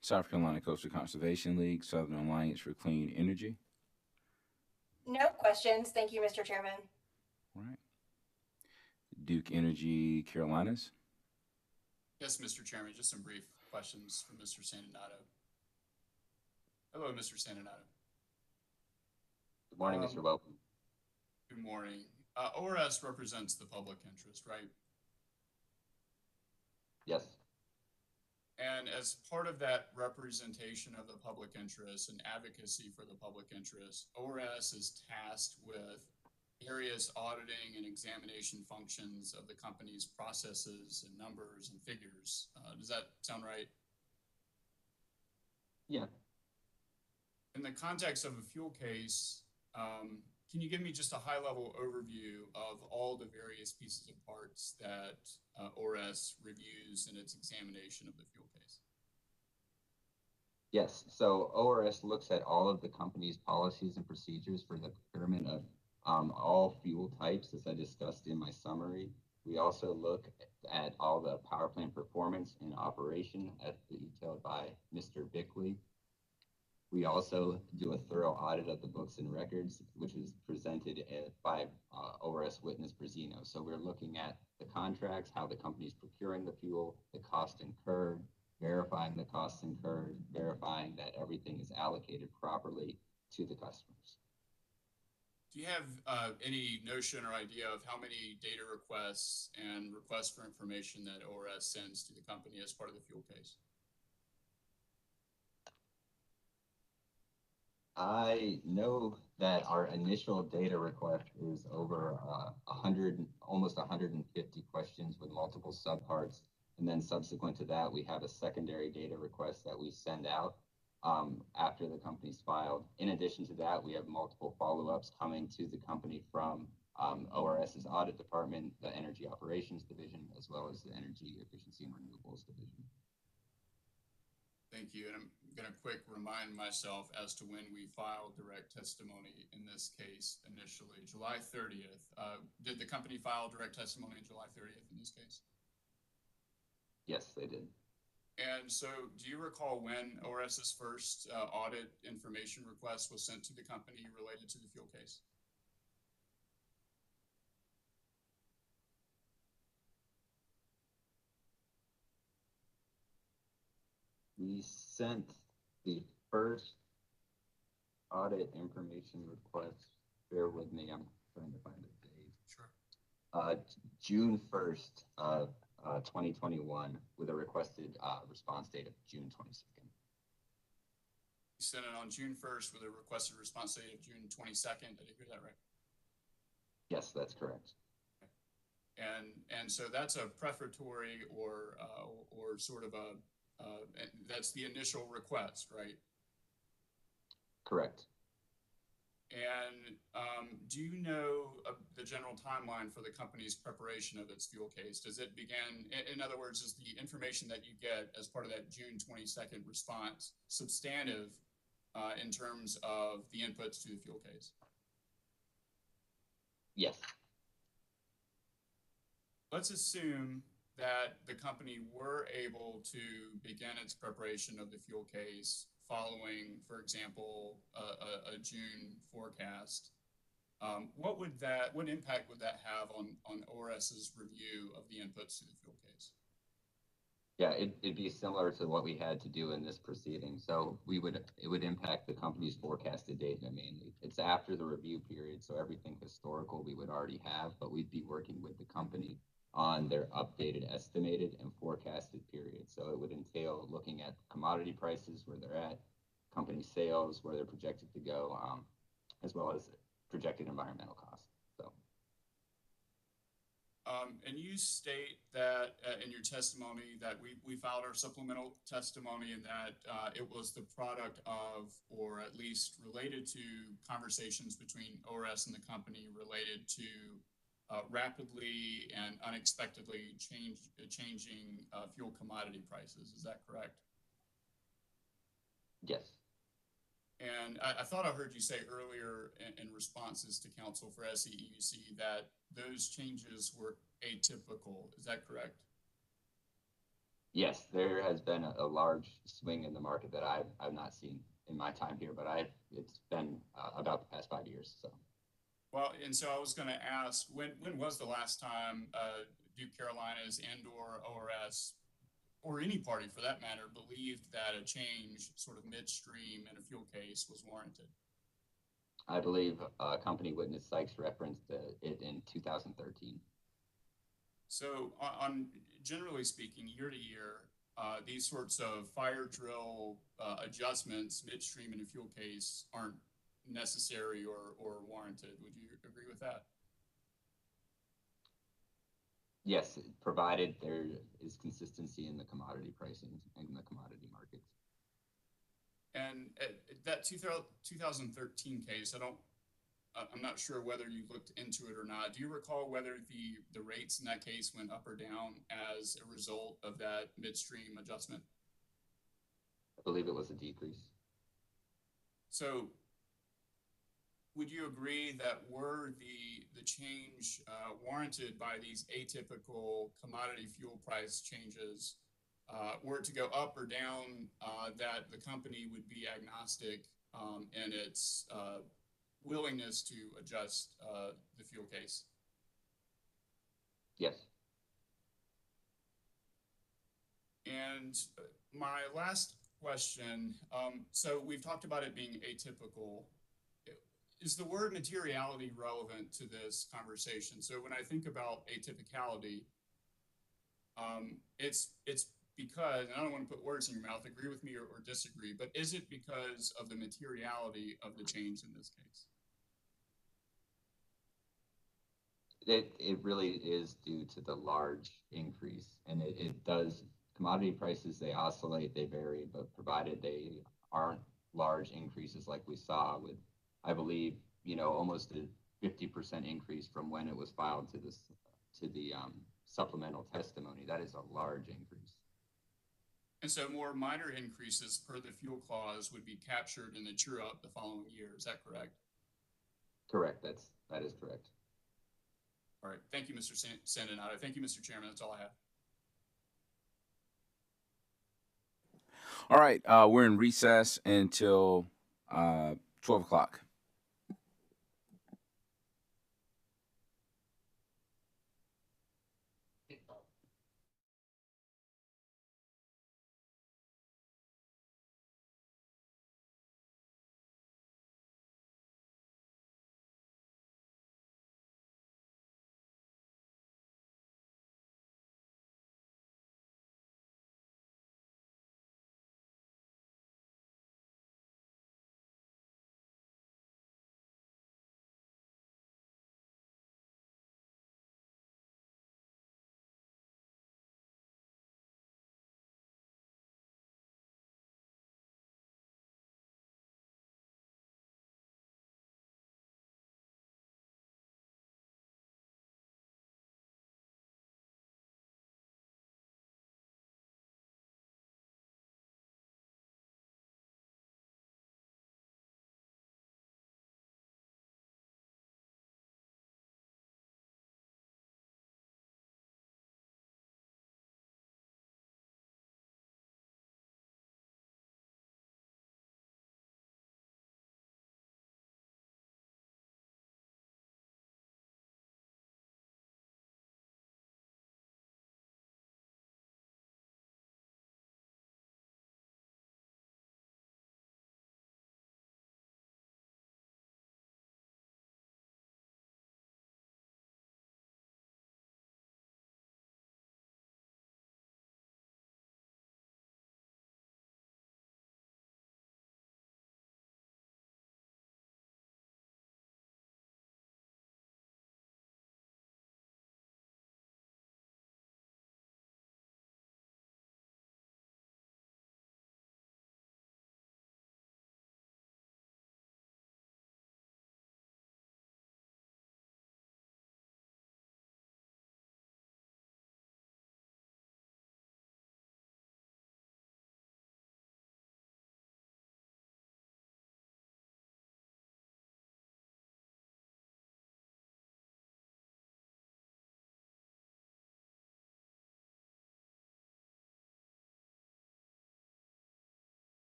South Carolina Coastal Conservation League, Southern Alliance for Clean Energy. No questions. Thank you, Mr. Chairman. All right. Duke Energy Carolinas. Yes, Mr. Chairman, just some brief questions for Mr. Santanato. Hello, Mr. Santanato. Good morning, Mr. Welcome. Good morning. ORS represents the public interest, right? Yes. And as part of that representation of the public interest and advocacy for the public interest, ORS is tasked with various auditing and examination functions of the company's processes and numbers and figures. Does that sound right? Yeah. In the context of a fuel case, can you give me just a high-level overview of all the various pieces of parts that ORS reviews in its examination of the fuel case? Yes. So ORS looks at all of the company's policies and procedures for the procurement of all fuel types, as I discussed in my summary. We also look at all the power plant performance and operation as detailed by Mr. Bickley. We also do a thorough audit of the books and records, which is presented by ORS witness Brazino. So we're looking at the contracts, how the company's procuring the fuel, the cost incurred, verifying the costs incurred, verifying that everything is allocated properly to the customers. Do you have any notion or idea of how many data requests and requests for information that ORS sends to the company as part of the fuel case? I know that our initial data request is over 100, almost 150 questions with multiple subparts. And then subsequent to that, we have a secondary data request that we send out after the company's filed. In addition to that, we have multiple follow-ups coming to the company from ORS's audit department, the Energy Operations Division, as well as the Energy Efficiency and Renewables Division. Thank you. And I'm going to quick remind myself as to when we filed direct testimony in this case initially, July 30th. Did the company file direct testimony on July 30th in this case? Yes, they did. And so do you recall when ORS's first audit information request was sent to the company related to the fuel case? We sent the first audit information request. Bear with me, I'm trying to find a date. Sure. June 1st of 2021 with a requested response date of June 22nd. You sent it on June 1st with a requested response date of June 22nd. Did I hear that right? Yes, that's correct. And so that's a prefatory or sort of a that's the initial request, right? Correct. And do you know the general timeline for the company's preparation of its fuel case? Does it begin, in other words, is the information that you get as part of that June 22nd response substantive in terms of the inputs to the fuel case? Yes. Let's assume that the company were able to begin its preparation of the fuel case following, for example, a June forecast. What impact would that have on ORS's review of the inputs to the fuel case? Yeah, it'd be similar to what we had to do in this proceeding. So it would impact the company's forecasted data mainly. It's after the review period, so everything historical we would already have, but we'd be working with the company on their updated, estimated, and forecasted period. So it would entail looking at commodity prices, where they're at, company sales, where they're projected to go, as well as projected environmental costs. So. And you state that in your testimony that we filed our supplemental testimony and that it was the product of, or at least related to, conversations between ORS and the company related to rapidly and unexpectedly changing fuel commodity prices. Is that correct? Yes. And I thought I heard you say earlier in responses to counsel for SCEUC that those changes were atypical. Is that correct? Yes, there has been a large swing in the market that I've not seen in my time here, but it's been about the past 5 years. So. Well, and so I was going to ask, when was the last time Duke Carolinas and/or ORS, or any party for that matter, believed that a change sort of midstream in a fuel case was warranted? I believe company witness Sykes referenced it in 2013. So on generally speaking, year to year, these sorts of fire drill adjustments midstream in a fuel case aren't necessary or warranted. Would you agree with that? Yes, provided there is consistency in the commodity pricing and the commodity markets. And that 2013 case, I'm not sure whether you looked into it or not. Do you recall whether the rates in that case went up or down as a result of that midstream adjustment? I believe it was a decrease. So would you agree that were the change warranted by these atypical commodity fuel price changes, were it to go up or down, that the company would be agnostic in its willingness to adjust the fuel case? Yes. And my last question, so we've talked about it being atypical. is the word materiality relevant to this conversation? So when I think about atypicality, it's because, and I don't want to put words in your mouth, agree with me or disagree, but is it because of the materiality of the change in this case? It really is due to the large increase, and it does, commodity prices, they oscillate, they vary, but provided they aren't large increases like we saw with, I believe, almost a 50% increase from when it was filed to the supplemental testimony. That is a large increase. And so more minor increases per the fuel clause would be captured in the true up the following year. Is that correct? Correct. That is correct. All right. Thank you, Mr. Sandinato. Thank you, Mr. Chairman. That's all I have. All right. We're in recess until 12 o'clock.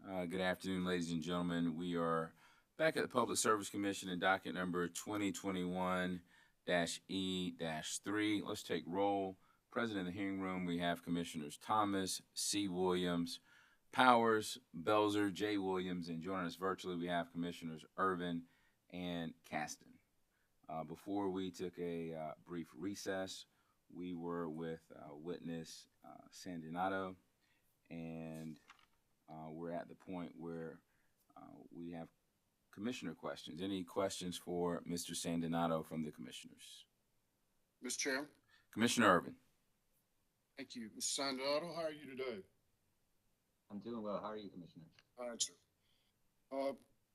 Good afternoon, ladies and gentlemen. We are back at the Public Service Commission in docket number 2021-E-3. Let's take roll. Present in the hearing room, we have Commissioners Thomas, C. Williams, Powers, Belzer, J. Williams, and joining us virtually, we have Commissioners Irvin and Caston. Before we took a brief recess, we were with witness Sandinato, and we're at the point where we have commissioner questions. Any questions for Mr. Sandinato from the commissioners? Mr. Chairman? Commissioner Irvin. Thank you. Mr. Sandinato, how are you today? I'm doing well. How are you, Commissioner? All right, sir.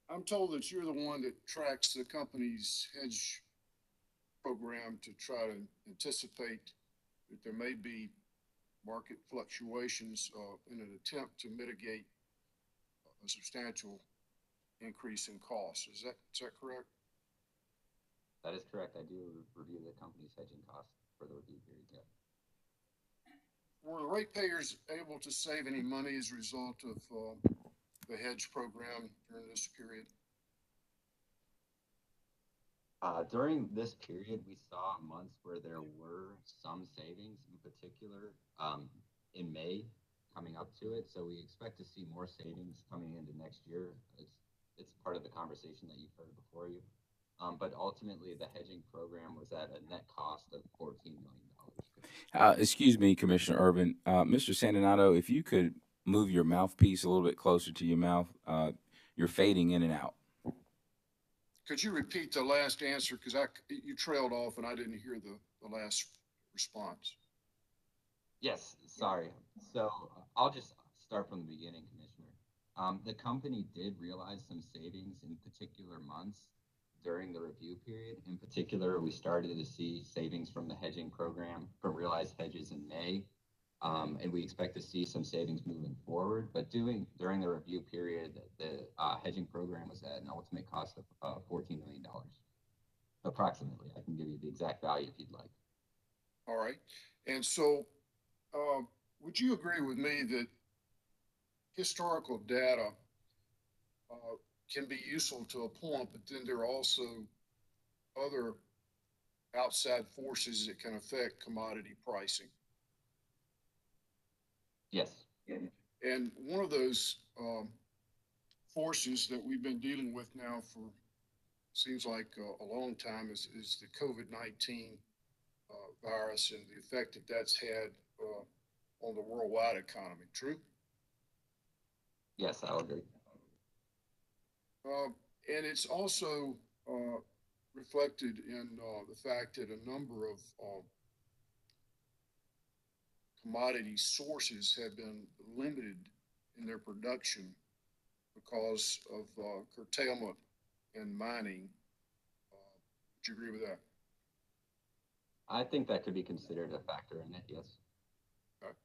I'm told that you're the one that tracks the company's hedge program to try to anticipate that there may be market fluctuations in an attempt to mitigate a substantial increase in costs. Is that correct? That is correct. I do review the company's hedging costs for the review period. Yeah. Were the ratepayers able to save any money as a result of the hedge program during this period? During this period, we saw months where there were some savings, in particular in May coming up to it. So we expect to see more savings coming into next year. It's part of the conversation that you've heard before you. But ultimately, the hedging program was at a net cost of $14 million. Excuse me, Commissioner Irvin. Mr. Sandinato, if you could move your mouthpiece a little bit closer to your mouth, you're fading in and out. Could you repeat the last answer? Because you trailed off and I didn't hear the last response. Yes, sorry. So I'll just start from the beginning, Commissioner. The company did realize some savings in particular months during the review period. In particular, we started to see savings from the hedging program from realized hedges in May. And we expect to see some savings moving forward. But during the review period, the hedging program was at an ultimate cost of $14 million, approximately. I can give you the exact value if you'd like. All right. And so would you agree with me that historical data can be useful to a point, but then there are also other outside forces that can affect commodity pricing? Yes. And one of those forces that we've been dealing with now for seems like a long time is the COVID-19 virus and the effect that that's had on the worldwide economy. True? Yes, I'll agree. And it's also reflected in the fact that a number of commodity sources have been limited in their production because of curtailment in mining. Would you agree with that? I think that could be considered a factor in it, yes. Okay.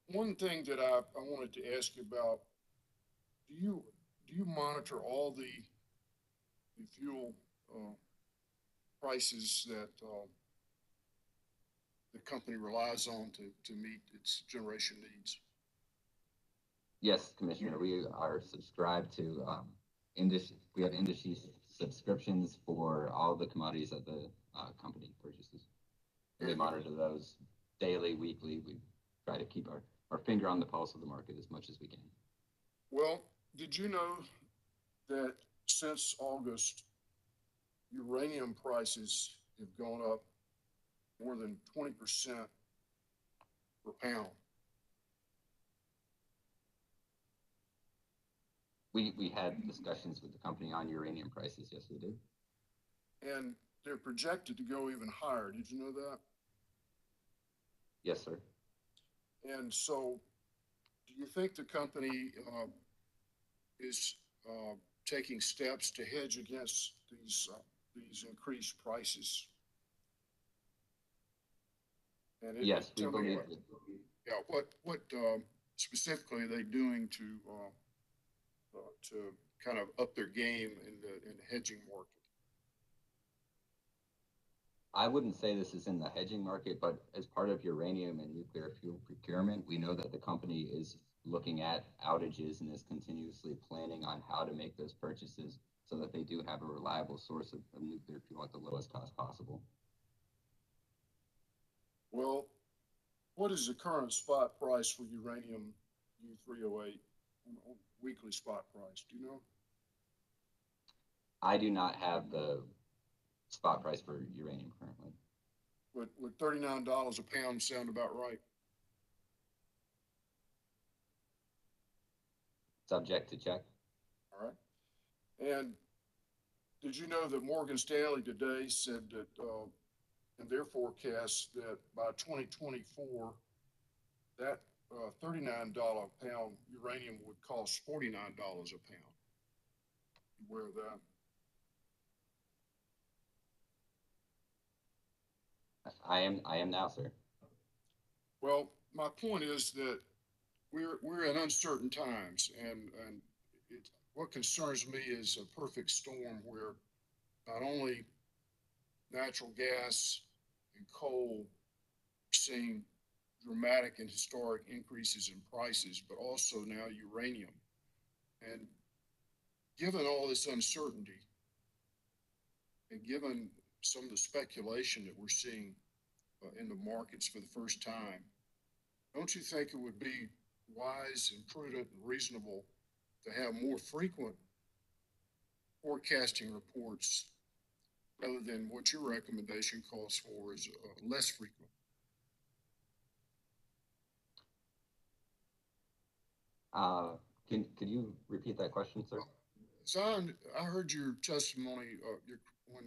One thing that I wanted to ask you about, do you monitor all the fuel prices that the company relies on to meet its generation needs? Yes, Commissioner, we are subscribed to we have industry subscriptions for all the commodities that the company purchases. And we monitor those daily, weekly. We try to keep our finger on the pulse of the market as much as we can. Well, did you know that since August, uranium prices have gone up more than 20% per pound? We had discussions with the company on uranium prices. Yes, we did. And they're projected to go even higher. Did you know that? Yes, sir. And so do you think the company is taking steps to hedge against these increased prices? And yes, we believe that. Yeah, what specifically are they doing to kind of up their game in the hedging market? I wouldn't say this is in the hedging market, but as part of uranium and nuclear fuel procurement, we know that the company is looking at outages and is continuously planning on how to make those purchases so that they do have a reliable source of nuclear fuel at the lowest cost possible. Well, what is the current spot price for uranium U-308, weekly spot price? Do you know? I do not have the spot price for uranium currently. Would $39 a pound sound about right? Subject to check. All right. And did you know that Morgan Stanley today said that in their forecast that by 2024, that $39 a pound uranium would cost $49 a pound? You aware of that? I am now, sir. Well, my point is that we're in uncertain times, and what concerns me is a perfect storm where not only natural gas and coal are seeing dramatic and historic increases in prices, but also now uranium. And given all this uncertainty, and given some of the speculation that we're seeing in the markets for the first time, don't you think it would be wise and prudent and reasonable to have more frequent forecasting reports rather than what your recommendation calls for is less frequent? Could you repeat that question, sir? So I heard your testimony when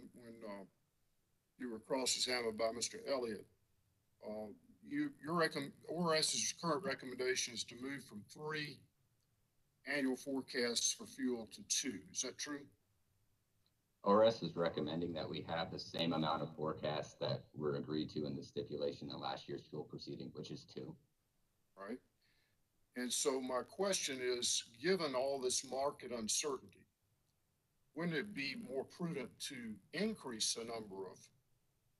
you were cross-examined by Mr. Elliott. ORS's current recommendation is to move from 3 annual forecasts for fuel to 2. Is that true? ORS is recommending that we have the same amount of forecasts that were agreed to in the stipulation in last year's fuel proceeding, which is 2. Right. And so my question is, given all this market uncertainty, wouldn't it be more prudent to increase the number of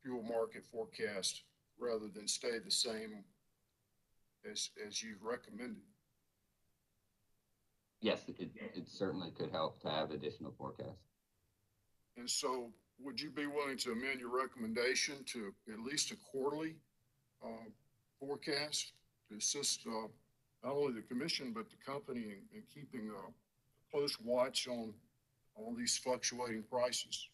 fuel market forecasts rather than stay the same as you've recommended? Yes, it certainly could help to have additional forecasts. And so would you be willing to amend your recommendation to at least a quarterly forecast to assist not only the commission but the company in keeping a close watch on all these fluctuating prices?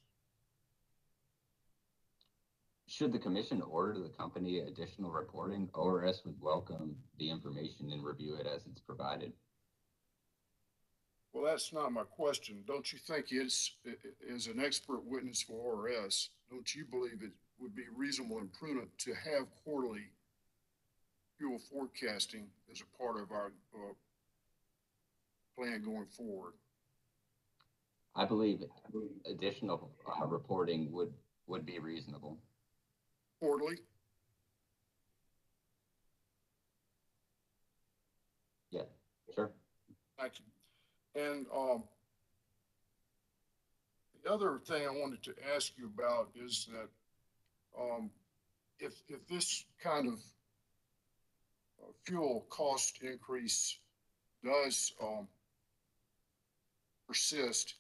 Should the commission order the company additional reporting, ORS would welcome the information and review it as it's provided. Well, that's not my question. Don't you think it's, as an expert witness for ORS, don't you believe it would be reasonable and prudent to have quarterly fuel forecasting as a part of our plan going forward? I believe additional reporting would be reasonable. Quarterly? Yeah, sure. Thank you. And the other thing I wanted to ask you about is that if this kind of fuel cost increase does persist,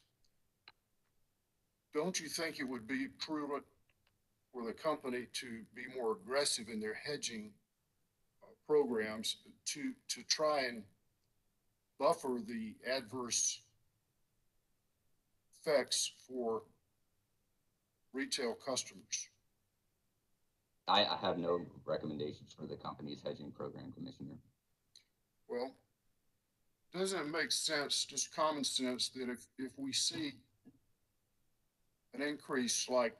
don't you think it would be prudent for the company to be more aggressive in their hedging programs to try and buffer the adverse effects for retail customers? I have no recommendations for the company's hedging program, Commissioner. Well, doesn't it make sense, just common sense, that if we see an increase like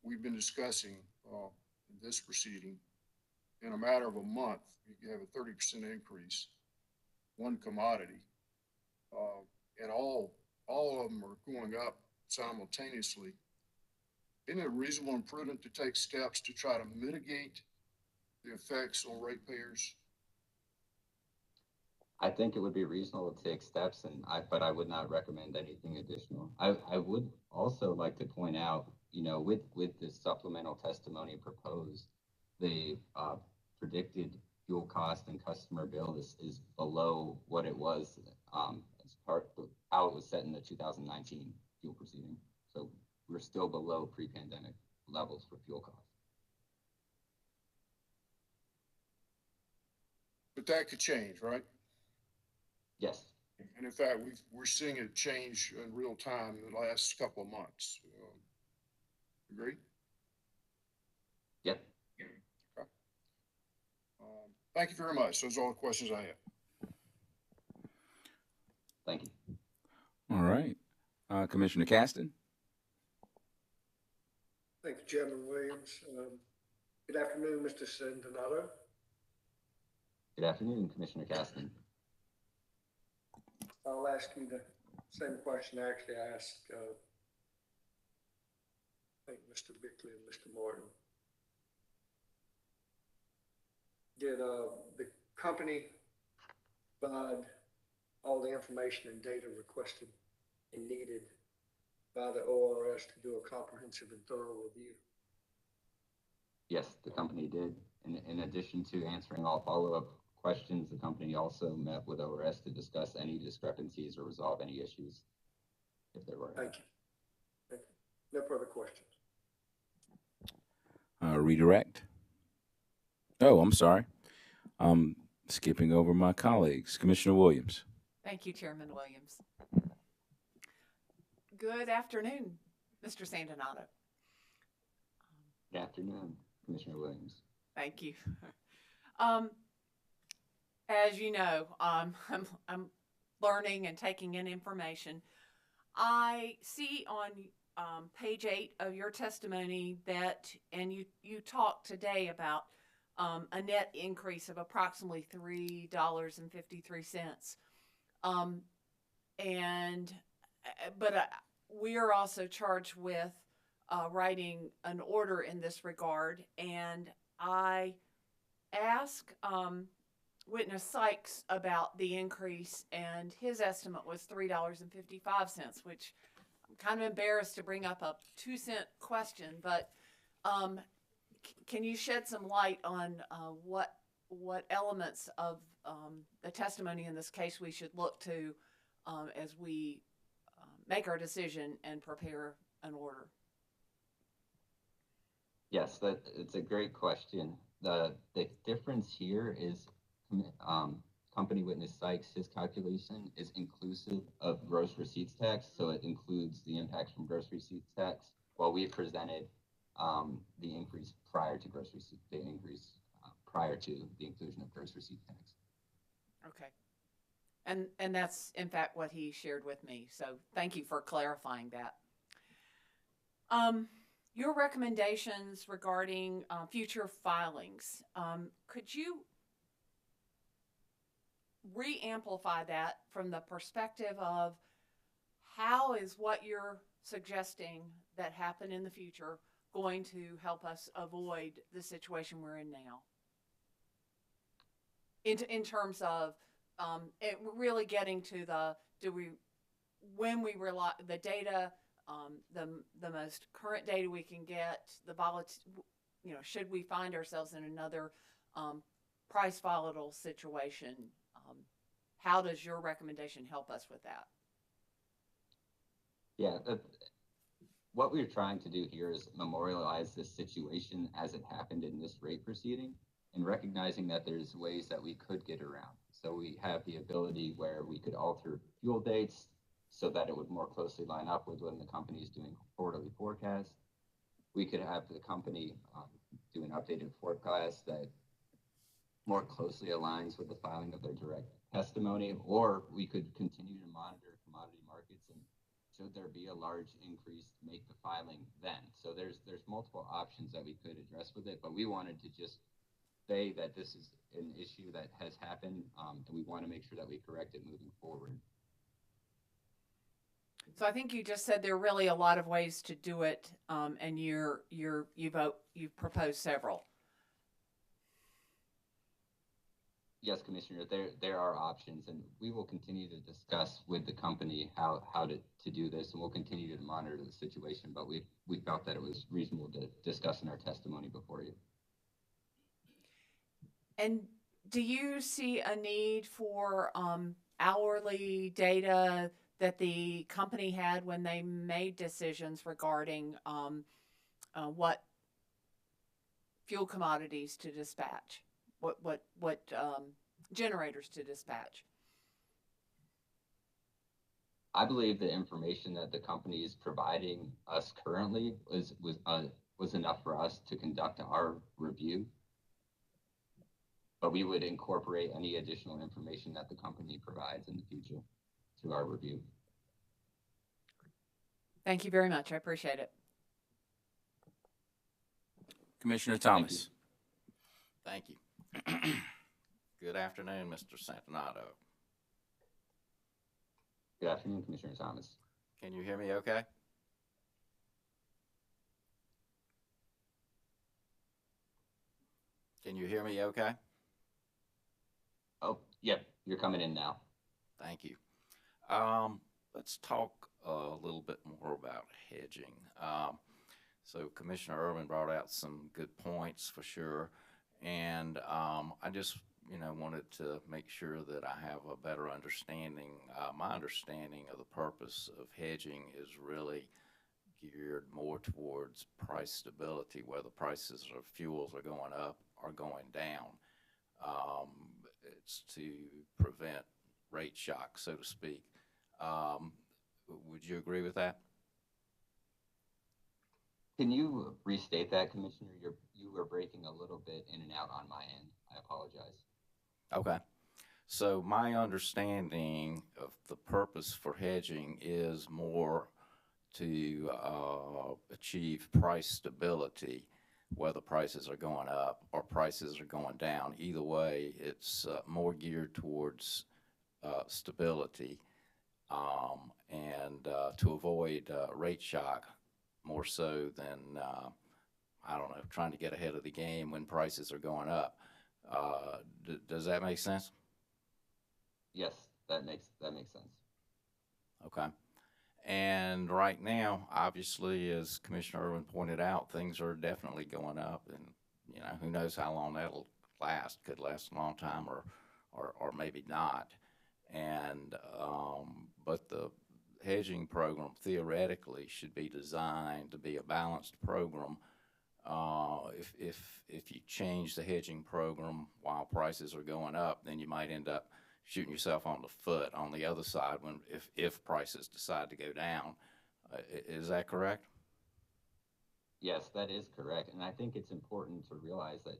we've been discussing in this proceeding, in a matter of a month, you have a 30% increase, one commodity, and all of them are going up simultaneously, isn't it reasonable and prudent to take steps to try to mitigate the effects on ratepayers? I think it would be reasonable to take steps, but I would not recommend anything additional. I would also like to point out you know, with the supplemental testimony proposed, the predicted fuel cost and customer bill is below what it was as part of how it was set in the 2019 fuel proceeding. So we're still below pre-pandemic levels for fuel costs. But that could change, right? Yes. And in fact, we're seeing it change in real time in the last couple of months. Agree? Yep. Okay. Thank you very much. Those are all the questions I have. Thank you. All right. Commissioner Caston. Thank you, Chairman Williams. Good afternoon, Mr. Centenato. Good afternoon, Commissioner Caston. I'll ask you the same question actually I asked, I think, Mr. Bickley and Mr. Morton. Did the company provide all the information and data requested and needed by the ORS to do a comprehensive and thorough review? Yes, the company did. In addition to answering all follow-up questions, the company also met with ORS to discuss any discrepancies or resolve any issues if there were. Thank you. Thank you. No further questions. Redirect. Oh, I'm sorry. I'm skipping over my colleagues. Commissioner Williams. Thank you, Chairman Williams. Good afternoon, Mr. Sandinato. Good afternoon, Commissioner Williams. Thank you. As you know, I'm learning and taking in information. I see on page 8 of your testimony that, and you talked today about a net increase of approximately $3.53. But we are also charged with writing an order in this regard, and I asked witness Sykes about the increase, and his estimate was $3.55, which I'm kind of embarrassed to bring up a 2-cent question, but can you shed some light on what elements of the testimony in this case we should look to as we make our decision and prepare an order? Yes, it's a great question. The difference here is company witness Sykes, his calculation is inclusive of gross receipts tax, so it includes the impacts from gross receipts tax, while we presented the increase prior to gross receipt, prior to the inclusion of gross receipt tax. Okay. And that's in fact what he shared with me. So thank you for clarifying that. Your recommendations regarding future filings, could you re-amplify that from the perspective of how is what you're suggesting that happen in the future going to help us avoid the situation we're in now? In terms of really getting to when we rely the data, the most current data we can get, should we find ourselves in another price volatile situation, how does your recommendation help us with that? Yeah, what we're trying to do here is memorialize this situation as it happened in this rate proceeding, and recognizing that there's ways that we could get around. So we have the ability where we could alter fuel dates so that it would more closely line up with when the company is doing quarterly forecasts. We could have the company do an updated forecast that more closely aligns with the filing of their direct testimony, or we could continue to monitor commodity markets, and should there be a large increase, make the filing then. So there's multiple options that we could address with it, but we wanted to just say that this is an issue that has happened, and we want to make sure that we correct it moving forward. So I think you just said there are really a lot of ways to do it, and you've proposed several. Yes, Commissioner, there are options, and we will continue to discuss with the company how to do this, and we'll continue to monitor the situation, but we felt that it was reasonable to discuss in our testimony before you. And do you see a need for hourly data that the company had when they made decisions regarding what fuel commodities to dispatch, what generators to dispatch? I believe the information that the company is providing us currently was enough for us to conduct our review. But we would incorporate any additional information that the company provides in the future to our review. Thank you very much. I appreciate it. Commissioner Thomas. Thank you. Good afternoon, Mr. Santanato. Good afternoon, Commissioner Thomas. Can you hear me okay? Can you hear me okay? Oh, yep, you're coming in now. Thank you. Let's talk a little bit more about hedging. So Commissioner Irwin brought out some good points for sure, and I just wanted to make sure that I have a better understanding. My understanding of the purpose of hedging is really geared more towards price stability, whether prices of fuels are going up or going down. It's to prevent rate shock, so to speak. Would you agree with that? Can you restate that, Commissioner? You were breaking a little bit in and out on my end. I apologize. Okay. So my understanding of the purpose for hedging is more to achieve price stability, whether prices are going up or prices are going down. Either way, it's more geared towards stability and to avoid rate shock more so than, I don't know, trying to get ahead of the game when prices are going up. Does that make sense? Yes, that makes sense. Okay. And right now, obviously, as Commissioner Irwin pointed out, things are definitely going up, and who knows how long that'll last? Could last a long time, or maybe not. And but the hedging program theoretically should be designed to be a balanced program. If you change the hedging program while prices are going up, then you might end up shooting yourself on the foot on the other side if prices decide to go down. Is that correct? Yes, that is correct. And I think it's important to realize that,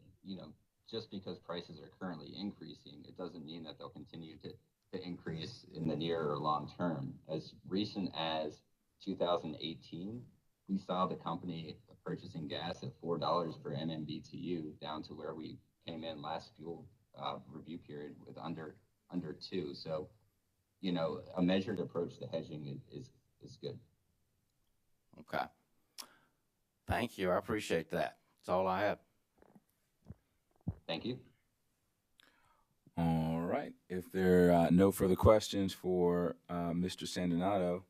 just because prices are currently increasing, it doesn't mean that they'll continue to increase in the near or long term. As recent as 2018, we saw the company purchasing gas at $4 per MMBTU down to where we came in last fuel review period with under 2. So, a measured approach to hedging is good. Okay. Thank you. I appreciate that. That's all I have. Thank you. All right. If there are no further questions for Mr. Sandinato,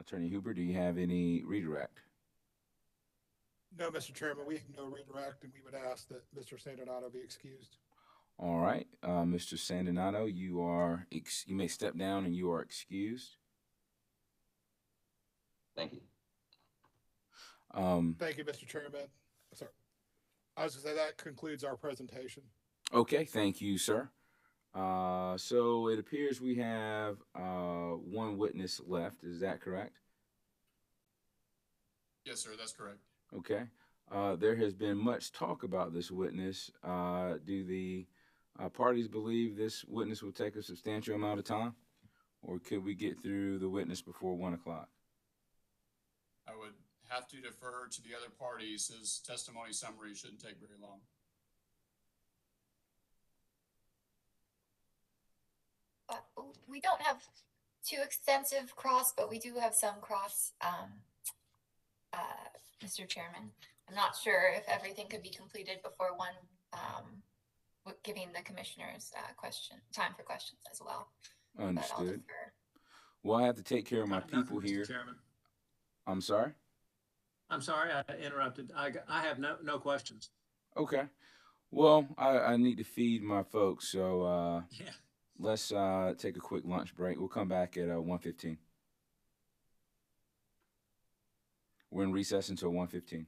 Attorney Huber, do you have any redirect? No, Mr. Chairman, we have no redirect, and we would ask that Mr. Sandinato be excused. All right. Mr. Sandinato, you may step down and you are excused. Thank you. Thank you, Mr. Chairman. Sorry. I was going to say that concludes our presentation. Okay, thank you, sir. So it appears we have one witness left. Is that correct? Yes, sir, that's correct. Okay. There has been much talk about this witness. Do the parties believe this witness will take a substantial amount of time? Or could we get through the witness before 1 o'clock? I would have to defer to the other parties. His testimony summary shouldn't take very long. We don't have too extensive cross, but we do have some cross, Mr. Chairman. I'm not sure if everything could be completed before 1 giving the commissioners time for questions as well. But I'll Understood. defer. Well, I have to take care of my Nothing, people Mr. here. Chairman. I'm sorry? I'm sorry, I interrupted. I have no questions. Okay. Well, I need to feed my folks, so Yeah. let's take a quick lunch break. We'll come back at 1:15. We're in recess until 1:15.